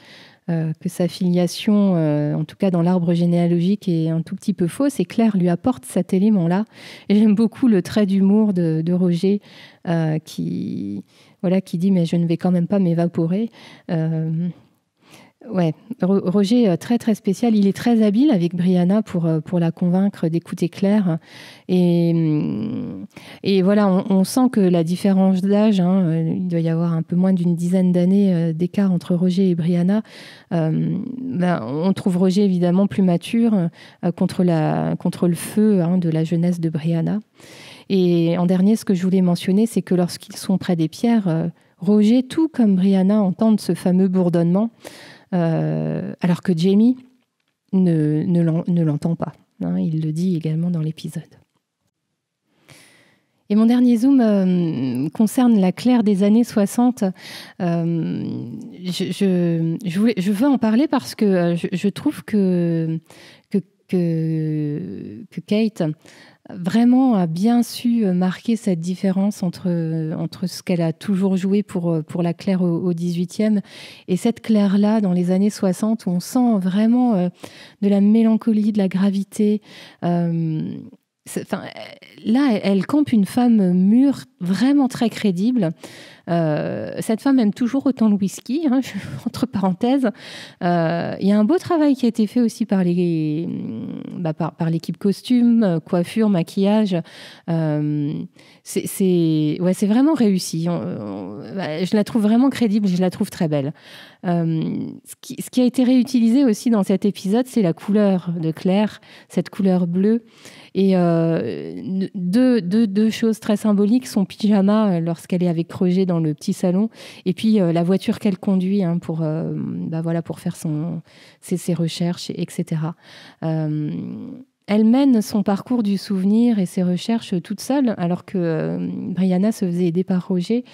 que sa filiation, en tout cas dans l'arbre généalogique, est un tout petit peu fausse, et Claire lui apporte cet élément-là. Et j'aime beaucoup le trait d'humour de Roger qui dit « mais je ne vais quand même pas m'évaporer ». Ouais, Roger, très très spécial. Il est très habile avec Brianna pour la convaincre d'écouter Claire. Et voilà, on sent que la différence d'âge, hein, il doit y avoir un peu moins d'une dizaine d'années d'écart entre Roger et Brianna. On trouve Roger évidemment plus mature contre le feu, hein, de la jeunesse de Brianna. Et en dernier, ce que je voulais mentionner, c'est que lorsqu'ils sont près des pierres, Roger, tout comme Brianna, entendent ce fameux bourdonnement. Alors que Jamie ne l'entend pas. Hein, il le dit également dans l'épisode. Et mon dernier zoom concerne la Claire des années 60. Je veux en parler parce que je trouve que Kate vraiment a bien su marquer cette différence entre ce qu'elle a toujours joué pour la Claire au 18e et cette Claire-là dans les années 60 où on sent vraiment de la mélancolie, de la gravité. Là, elle campe une femme mûre, vraiment très crédible. Cette femme aime toujours autant le whisky, hein, entre parenthèses. Il y a un beau travail qui a été fait aussi par l'équipe costume, coiffure, maquillage. C'est vraiment réussi. Je la trouve vraiment crédible, je la trouve très belle. Ce qui a été réutilisé aussi dans cet épisode, c'est la couleur de Claire, cette couleur bleue. Et deux choses très symboliques, son pyjama lorsqu'elle est avec Roger dans le petit salon, et puis la voiture qu'elle conduit, hein, pour faire ses recherches, etc. Elle mène son parcours du souvenir et ses recherches toute seule, alors que Brianna se faisait aider par Roger.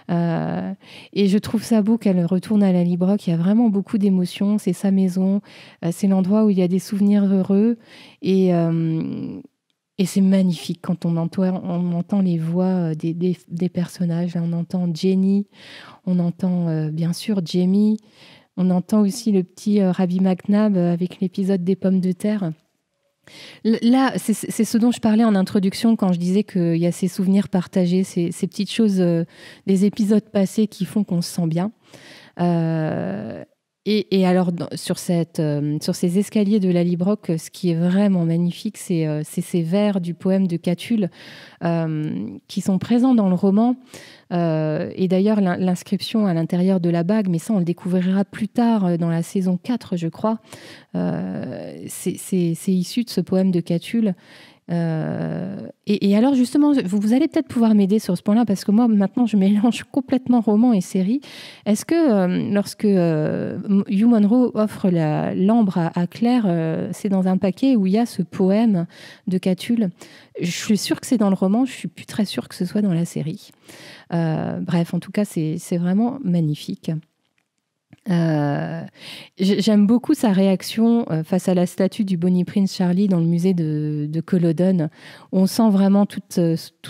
Et je trouve ça beau qu'elle retourne à Lallybroch. Il y a vraiment beaucoup d'émotions. C'est sa maison. C'est l'endroit où il y a des souvenirs heureux. Et c'est magnifique quand on entend les voix des personnages. On entend Jenny, on entend bien sûr Jamie, on entend aussi le petit Rabbi McNabb avec l'épisode des pommes de terre. Là, c'est ce dont je parlais en introduction quand je disais qu'il y a ces souvenirs partagés, ces petites choses des épisodes passés qui font qu'on se sent bien. Et alors, sur ces escaliers de Lallybroch, ce qui est vraiment magnifique, c'est ces vers du poème de Catulle qui sont présents dans le roman. Et d'ailleurs, l'inscription à l'intérieur de la bague, mais ça, on le découvrira plus tard dans la saison 4, je crois. C'est issu de ce poème de Catulle. Et alors justement, vous allez peut-être pouvoir m'aider sur ce point-là, parce que moi maintenant je mélange complètement roman et série. Est-ce que lorsque Hugh Munro offre l'ambre à Claire, c'est dans un paquet où il y a ce poème de Catulle? Je suis sûre que c'est dans le roman, je suis plus très sûre que ce soit dans la série. Bref, en tout cas c'est vraiment magnifique. J'aime beaucoup sa réaction face à la statue du Bonnie Prince Charlie dans le musée de Culloden. On sent vraiment toute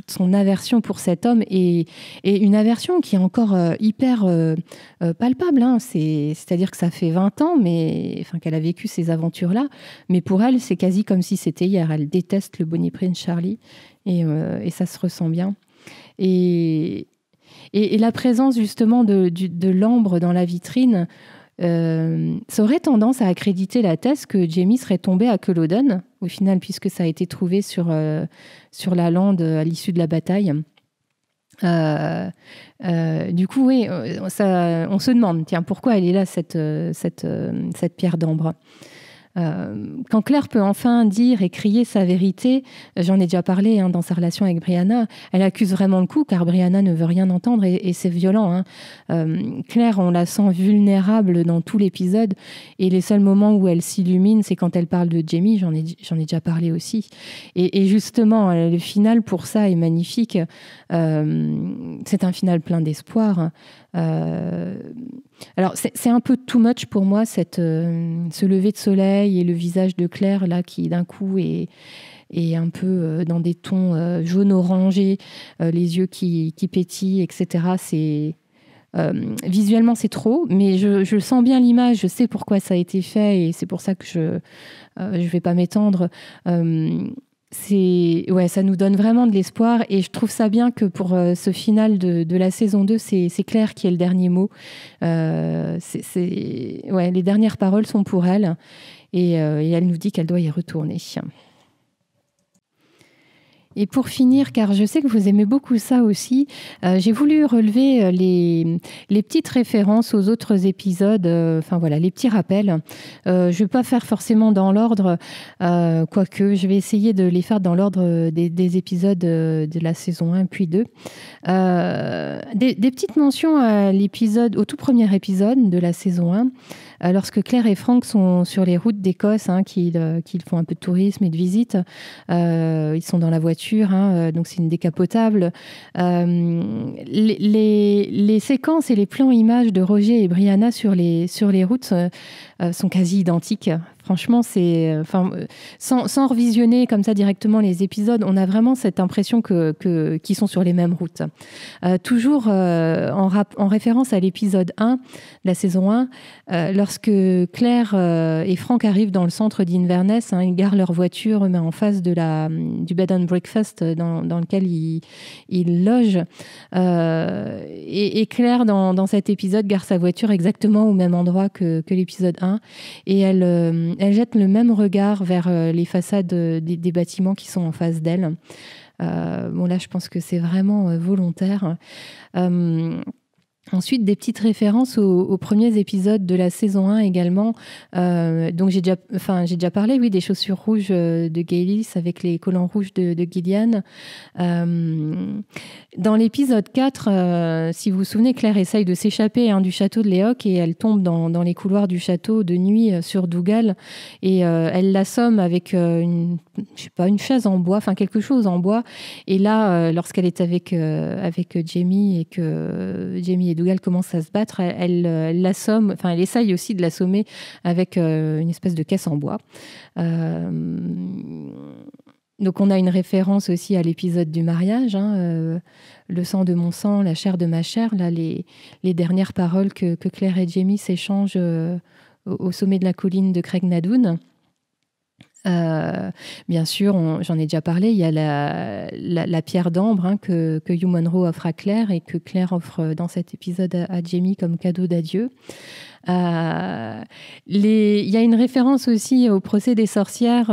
son aversion pour cet homme et une aversion qui est encore hyper palpable. Hein. C'est-à-dire que ça fait 20 ans qu'elle a vécu ces aventures-là, mais pour elle, c'est quasi comme si c'était hier. Elle déteste le Bonnie Prince Charlie et ça se ressent bien. Et la présence justement de l'ambre dans la vitrine, ça aurait tendance à accréditer la thèse que Jamie serait tombé à Culloden, au final, puisque ça a été trouvé sur la lande à l'issue de la bataille. Du coup, oui, on se demande, tiens, pourquoi elle est là, cette pierre d'ambre. Quand Claire peut enfin dire et crier sa vérité, j'en ai déjà parlé dans sa relation avec Brianna, elle accuse vraiment le coup car Brianna ne veut rien entendre et c'est violent. Claire, on la sent vulnérable dans tout l'épisode et les seuls moments où elle s'illumine, c'est quand elle parle de Jamie, j'en ai déjà parlé aussi. Et justement, le final pour ça est magnifique. C'est un final plein d'espoir. Alors c'est un peu too much pour moi ce lever de soleil et le visage de Claire là qui d'un coup est un peu dans des tons jaune orangé, les yeux qui pétillent, etc. Visuellement c'est trop, mais je sens bien l'image, je sais pourquoi ça a été fait et c'est pour ça que je vais pas m'étendre. Ça nous donne vraiment de l'espoir et je trouve ça bien que pour ce final de la saison 2, c'est Claire qui est le dernier mot. Les dernières paroles sont pour elle et elle nous dit qu'elle doit y retourner. Et pour finir, car je sais que vous aimez beaucoup ça aussi, j'ai voulu relever les petites références aux autres épisodes, les petits rappels. Je ne vais pas faire forcément dans l'ordre, quoique je vais essayer de les faire dans l'ordre des épisodes de la saison 1 puis 2. Des petites mentions au tout premier épisode de la saison 1. Lorsque Claire et Frank sont sur les routes d'Écosse, qu'ils font un peu de tourisme et de visite, ils sont dans la voiture, donc c'est une décapotable. Les séquences et les plans images de Roger et Brianna sur les routes sont quasi identiques. Franchement, sans revisionner comme ça directement les épisodes, on a vraiment cette impression qu'ils sont sur les mêmes routes. Toujours en référence à l'épisode 1 de la saison 1, lorsque Claire et Frank arrivent dans le centre d'Inverness, ils garent leur voiture en face du bed and breakfast dans lequel ils logent. Et Claire, dans cet épisode, gare sa voiture exactement au même endroit que l'épisode 1. Et elle jette le même regard vers les façades des bâtiments qui sont en face d'elle. Là, je pense que c'est vraiment volontaire. Ensuite, des petites références aux premiers épisodes de la saison 1 également. Donc, j'ai déjà parlé, oui, des chaussures rouges de Gaylis avec les collants rouges de Gillian. Dans l'épisode 4, si vous vous souvenez, Claire essaye de s'échapper du château de Léoc et elle tombe dans les couloirs du château de nuit sur Dougal et elle l'assomme avec une chaise en bois, quelque chose en bois. Et là, lorsqu'elle est avec Jamie et que Jamie et Dougal commence à se battre, elle l'assomme, elle essaye aussi de l'assommer avec une espèce de caisse en bois. Donc on a une référence aussi à l'épisode du mariage, le sang de mon sang, la chair de ma chair, là les dernières paroles que Claire et Jamie s'échangent au sommet de la colline de Craignadoon. Bien sûr, j'en ai déjà parlé, il y a la pierre d'ambre que Hugh Munro offre à Claire et que Claire offre dans cet épisode à Jamie comme cadeau d'adieu. Il y a une référence aussi au procès des sorcières.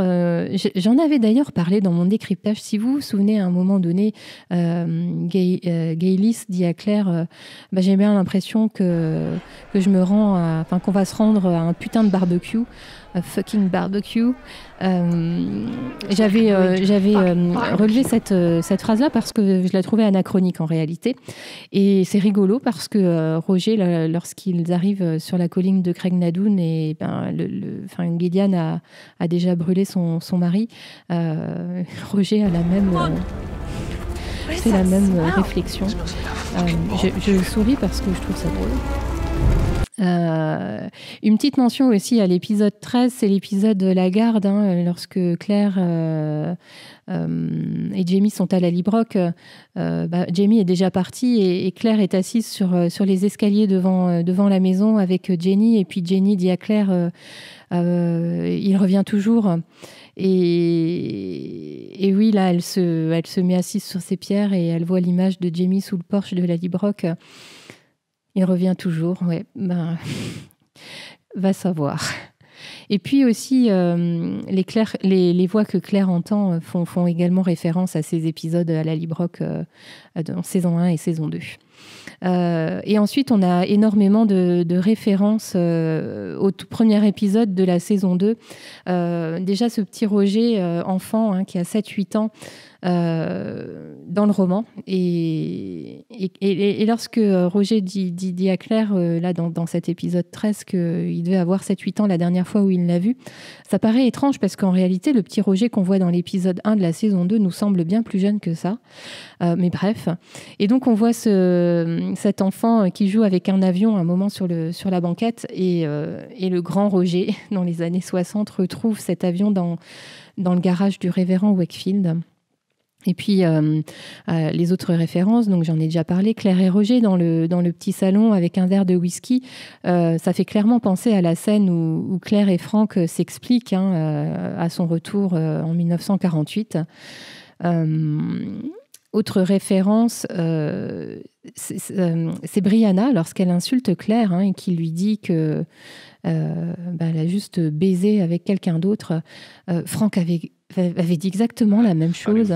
J'en avais d'ailleurs parlé dans mon décryptage. Si vous vous souvenez, à un moment donné, Gaylis dit à Claire j'ai bien l'impression que je me rends qu'on va se rendre à un putain de barbecue. A fucking barbecue. J'avais relevé cette phrase-là parce que je la trouvais anachronique en réalité. Et c'est rigolo parce que Roger, lorsqu'ils arrivent sur la colline de Craignadoon, et Gillian a déjà brûlé son mari, Roger a la même... fait la même réflexion. Je souris parce que je trouve ça drôle. Une petite mention aussi à l'épisode 13, c'est l'épisode de la garde, lorsque Claire et Jamie sont à la Librock. Jamie est déjà parti et Claire est assise sur les escaliers devant la maison avec Jenny. Et puis Jenny dit à Claire, il revient toujours. Et oui, là, elle se met assise sur ses pierres et elle voit l'image de Jamie sous le porche de la Librock. Il revient toujours, ouais. Va savoir. Et puis aussi, les voix que Claire entend font également référence à ces épisodes à la Librock en saison 1 et saison 2. Et ensuite, on a énormément de références au tout premier épisode de la saison 2. Déjà, ce petit Roger, enfant, qui a 7-8 ans, dans le roman. Et lorsque Roger dit à Claire, là, dans cet épisode 13, qu'il devait avoir 7-8 ans la dernière fois où il l'a vu, ça paraît étrange parce qu'en réalité, le petit Roger qu'on voit dans l'épisode 1 de la saison 2 nous semble bien plus jeune que ça. Mais bref. Et donc, on voit cet enfant qui joue avec un avion un moment sur la banquette et le grand Roger, dans les années 60, retrouve cet avion dans le garage du révérend Wakefield. Et puis, les autres références, donc j'en ai déjà parlé, Claire et Roger dans le petit salon avec un verre de whisky, ça fait clairement penser à la scène où Claire et Frank s'expliquent à son retour en 1948. Autre référence, c'est Brianna lorsqu'elle insulte Claire et qui lui dit que elle a juste baisé avec quelqu'un d'autre. Frank avait dit exactement la même chose.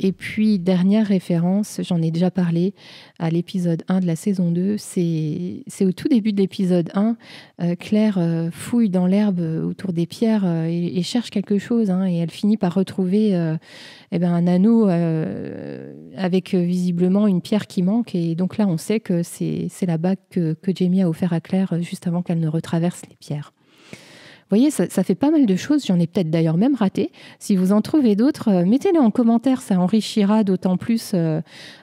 Et puis, dernière référence, j'en ai déjà parlé à l'épisode 1 de la saison 2, c'est au tout début de l'épisode 1, Claire fouille dans l'herbe autour des pierres et cherche quelque chose, et elle finit par retrouver un anneau avec visiblement une pierre qui manque, et donc là on sait que c'est la bague que Jamie a offert à Claire juste avant qu'elle ne retraverse les pierres. Vous voyez, ça fait pas mal de choses. J'en ai peut-être d'ailleurs même raté. Si vous en trouvez d'autres, mettez-les en commentaire. Ça enrichira d'autant plus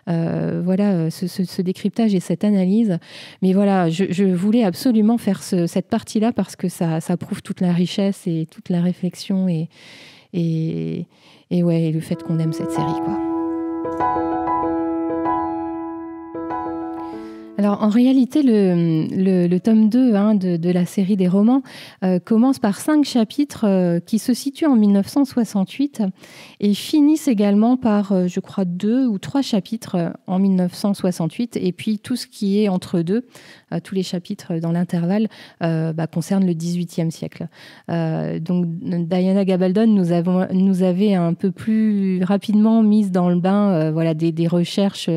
ce décryptage et cette analyse. Mais voilà, je voulais absolument faire cette partie-là parce que ça prouve toute la richesse et toute la réflexion et le fait qu'on aime cette série, quoi. Alors, en réalité, le tome 2 de la série des romans commence par 5 chapitres qui se situent en 1968 et finissent également par, je crois, 2 ou 3 chapitres en 1968. Et puis, tout ce qui est entre deux, tous les chapitres dans l'intervalle, concernent le XVIIIe siècle. Donc, Diana Gabaldon nous avait un peu plus rapidement mise dans le bain des recherches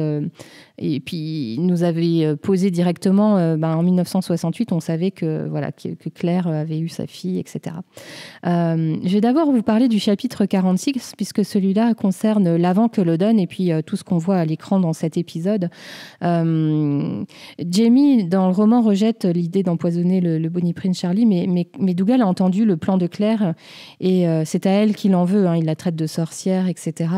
et puis nous avait posé directement en 1968, on savait que Claire avait eu sa fille, etc. Je vais d'abord vous parler du chapitre 46, puisque celui-là concerne l'avant que Culloden et puis tout ce qu'on voit à l'écran dans cet épisode. Jamie, dans le roman, rejette l'idée d'empoisonner le Bonnie Prince Charlie, mais Dougal a entendu le plan de Claire et c'est à elle qu'il en veut. Il la traite de sorcière, etc.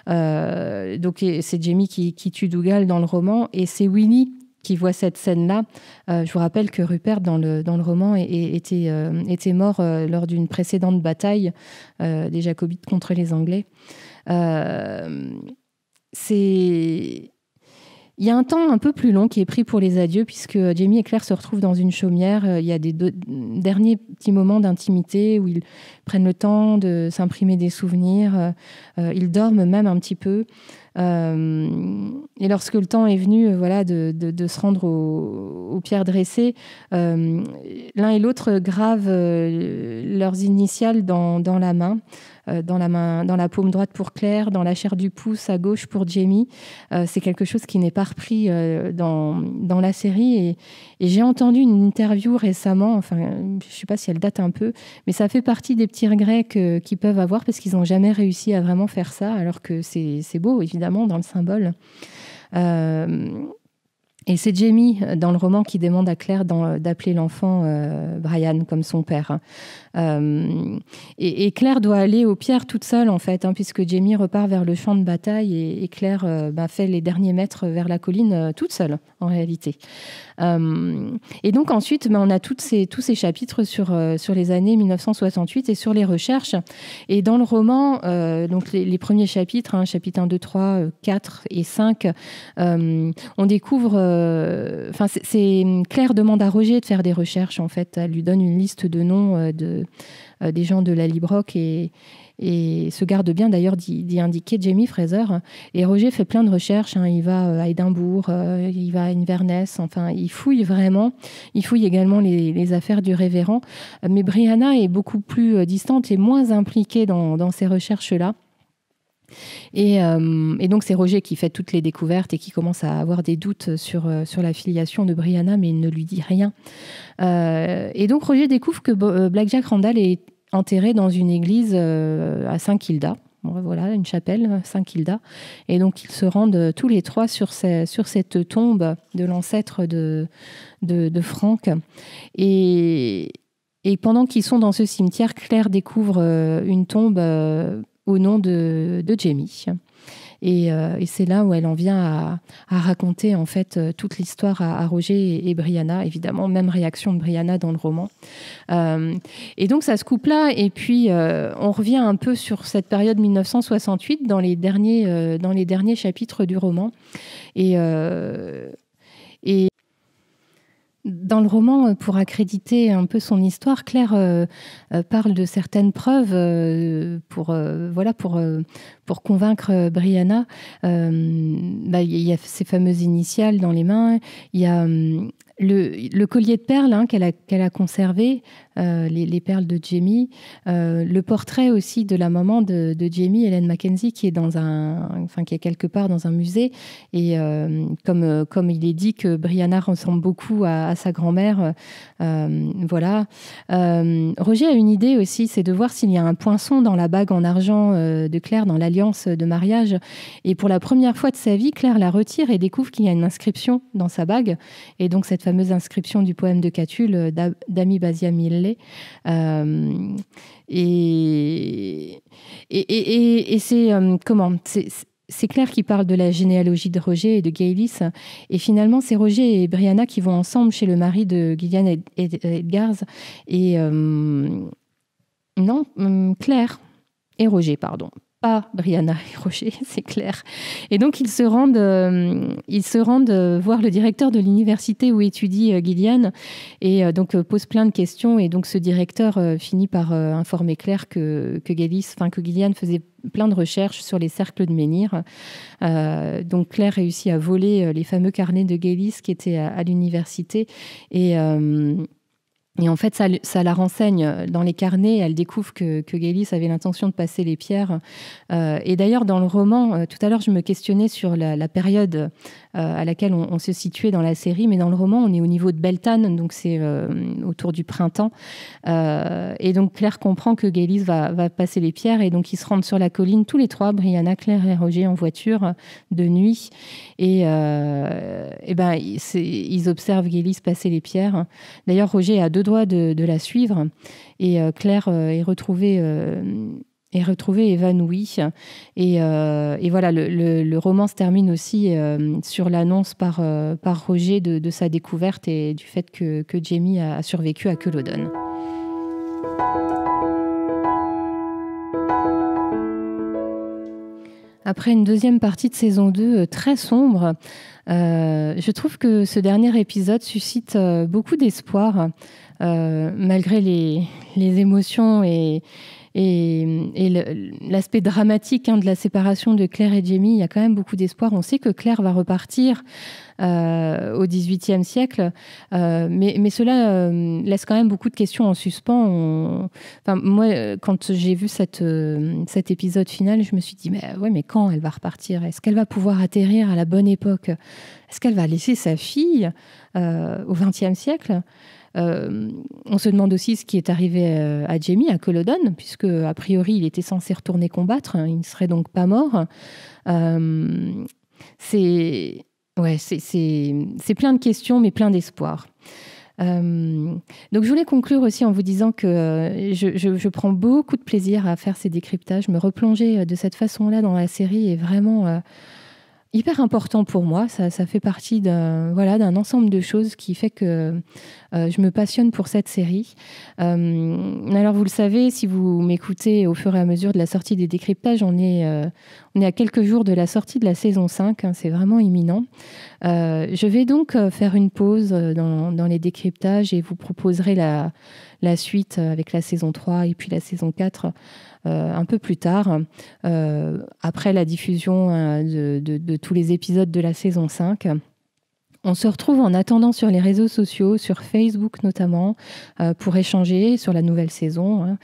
Donc c'est Jamie qui tue Dougal dans le roman, et c'est Winnie qui voit cette scène-là. Je vous rappelle que Rupert, dans le roman, était mort lors d'une précédente bataille des Jacobites contre les Anglais. Il y a un temps un peu plus long qui est pris pour les adieux, puisque Jamie et Claire se retrouvent dans une chaumière. Il y a des derniers petits moments d'intimité où ils prennent le temps de s'imprimer des souvenirs. Ils dorment même un petit peu. Et lorsque le temps est venu de se rendre aux pierres dressées, l'un et l'autre gravent leurs initiales dans la main. Dans la paume droite pour Claire, dans la chair du pouce à gauche pour Jamie. C'est quelque chose qui n'est pas repris dans la série. Et j'ai entendu une interview récemment, je ne sais pas si elle date un peu, mais ça fait partie des petits regrets qu'ils peuvent avoir parce qu'ils n'ont jamais réussi à vraiment faire ça, alors que c'est beau, évidemment, dans le symbole. Et c'est Jamie, dans le roman, qui demande à Claire d'appeler l'enfant Brian, comme son père. Et Claire doit aller aux pierres toute seule, en fait, puisque Jamie repart vers le champ de bataille et Claire fait les derniers mètres vers la colline toute seule, en réalité. Et donc ensuite, on a tous ces chapitres sur les années 1968 et sur les recherches. Et dans le roman, donc les premiers chapitres, chapitres 1, 2, 3, 4 et 5, on découvre... Claire demande à Roger de faire des recherches, en fait. Elle lui donne une liste de noms des gens de la Librock et se garde bien d'ailleurs d'y indiquer Jamie Fraser. Et Roger fait plein de recherches. Il va à Édimbourg, il va à Inverness. Enfin, il fouille vraiment. Il fouille également les affaires du révérend. Mais Brianna est beaucoup plus distante et moins impliquée dans ces recherches-là. Et donc c'est Roger qui fait toutes les découvertes et qui commence à avoir des doutes sur la filiation de Brianna, mais il ne lui dit rien. Et donc Roger découvre que Black Jack Randall est enterré dans une église à Saint-Kilda. Voilà, une chapelle, Saint-Kilda. Et donc ils se rendent tous les trois sur cette tombe de l'ancêtre de Frank. Et pendant qu'ils sont dans ce cimetière, Claire découvre une tombe au nom de Jamie. Et c'est là où elle en vient à raconter en fait toute l'histoire à Roger et Brianna. Évidemment, même réaction de Brianna dans le roman. Et donc ça se coupe là. Et puis on revient un peu sur cette période 1968 dans les derniers chapitres du roman. Et dans le roman, pour accréditer un peu son histoire, Claire parle de certaines preuves pour convaincre Brianna. Il y a ces fameuses initiales dans les mains. Il y a le collier de perles qu'elle a conservé, les perles de Jamie, le portrait aussi de la maman de Jamie, Helen Mackenzie, qui est qui est quelque part dans un musée. Et comme il est dit que Brianna ressemble beaucoup à sa grand-mère, voilà. Roger a une idée aussi, c'est de voir s'il y a un poinçon dans la bague en argent de Claire, dans l'alliance de mariage. Et pour la première fois de sa vie, Claire la retire et découvre qu'il y a une inscription dans sa bague. Et donc cette fameuse inscription du poème de Catulle d'Amy Basia Millet. Et c'est c'est Claire qui parle de la généalogie de Roger et de Gaylis. Et finalement, c'est Roger et Brianna qui vont ensemble chez le mari de Gillian Edgars. Et Claire et Roger, pardon. Pas Brianna et Roger, c'est Claire. Et donc, ils se rendent voir le directeur de l'université où étudie Gillian et donc pose plein de questions. Et donc, ce directeur finit par informer Claire que Gillian faisait plein de recherches sur les cercles de menhir. Donc, Claire réussit à voler les fameux carnets de Gaylis qui étaient à l'université. Et en fait, ça la renseigne dans les carnets. Elle découvre que Gaylis avait l'intention de passer les pierres. Et d'ailleurs, dans le roman, tout à l'heure, je me questionnais sur la période à laquelle on se situait dans la série. Mais dans le roman, on est au niveau de Beltane, donc c'est autour du printemps. Et donc, Claire comprend que Gaylis va passer les pierres. Et donc, ils se rendent sur la colline tous les trois, Brianna, Claire et Roger, en voiture, de nuit. Et ils observent Gaylis passer les pierres. D'ailleurs, Roger a 2 doigts de la suivre et Claire est retrouvée évanouie. Et voilà, le roman se termine aussi sur l'annonce par Roger de sa découverte et du fait que Jamie a survécu à Culloden. Après une deuxième partie de saison 2 très sombre, je trouve que ce dernier épisode suscite beaucoup d'espoir, malgré les émotions et l'aspect dramatique de la séparation de Claire et Jamie. Il y a quand même beaucoup d'espoir. On sait que Claire va repartir au XVIIIe siècle, mais cela laisse quand même beaucoup de questions en suspens. Moi, quand j'ai vu cet épisode final, je me suis dit, mais quand elle va repartir? Est-ce qu'elle va pouvoir atterrir à la bonne époque? Est-ce qu'elle va laisser sa fille au XXe siècle? On se demande aussi ce qui est arrivé à Jamie, à Culloden, puisque a priori il était censé retourner combattre, il ne serait donc pas mort. C'est Ouais, c'est plein de questions, mais plein d'espoir. Donc je voulais conclure aussi en vous disant que je prends beaucoup de plaisir à faire ces décryptages. Me replonger de cette façon-là dans la série est vraiment hyper important pour moi. Ça fait partie d'un ensemble de choses qui fait que je me passionne pour cette série. Alors vous le savez, si vous m'écoutez au fur et à mesure de la sortie des décryptages, on est à quelques jours de la sortie de la saison 5, c'est vraiment imminent. Je vais donc faire une pause dans les décryptages et vous proposerai la suite avec la saison 3 et puis la saison 4 un peu plus tard, après la diffusion de tous les épisodes de la saison 5. On se retrouve en attendant sur les réseaux sociaux, sur Facebook notamment, pour échanger sur la nouvelle saison.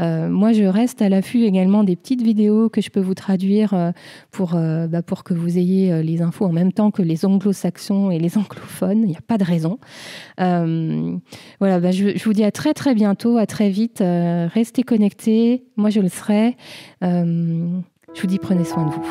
Moi, je reste à l'affût également des petites vidéos que je peux vous traduire pour que vous ayez les infos en même temps que les anglo-saxons et les anglophones. Il n'y a pas de raison. Je vous dis à très très bientôt, à très vite. Restez connectés. Moi, je le serai. Je vous dis, prenez soin de vous.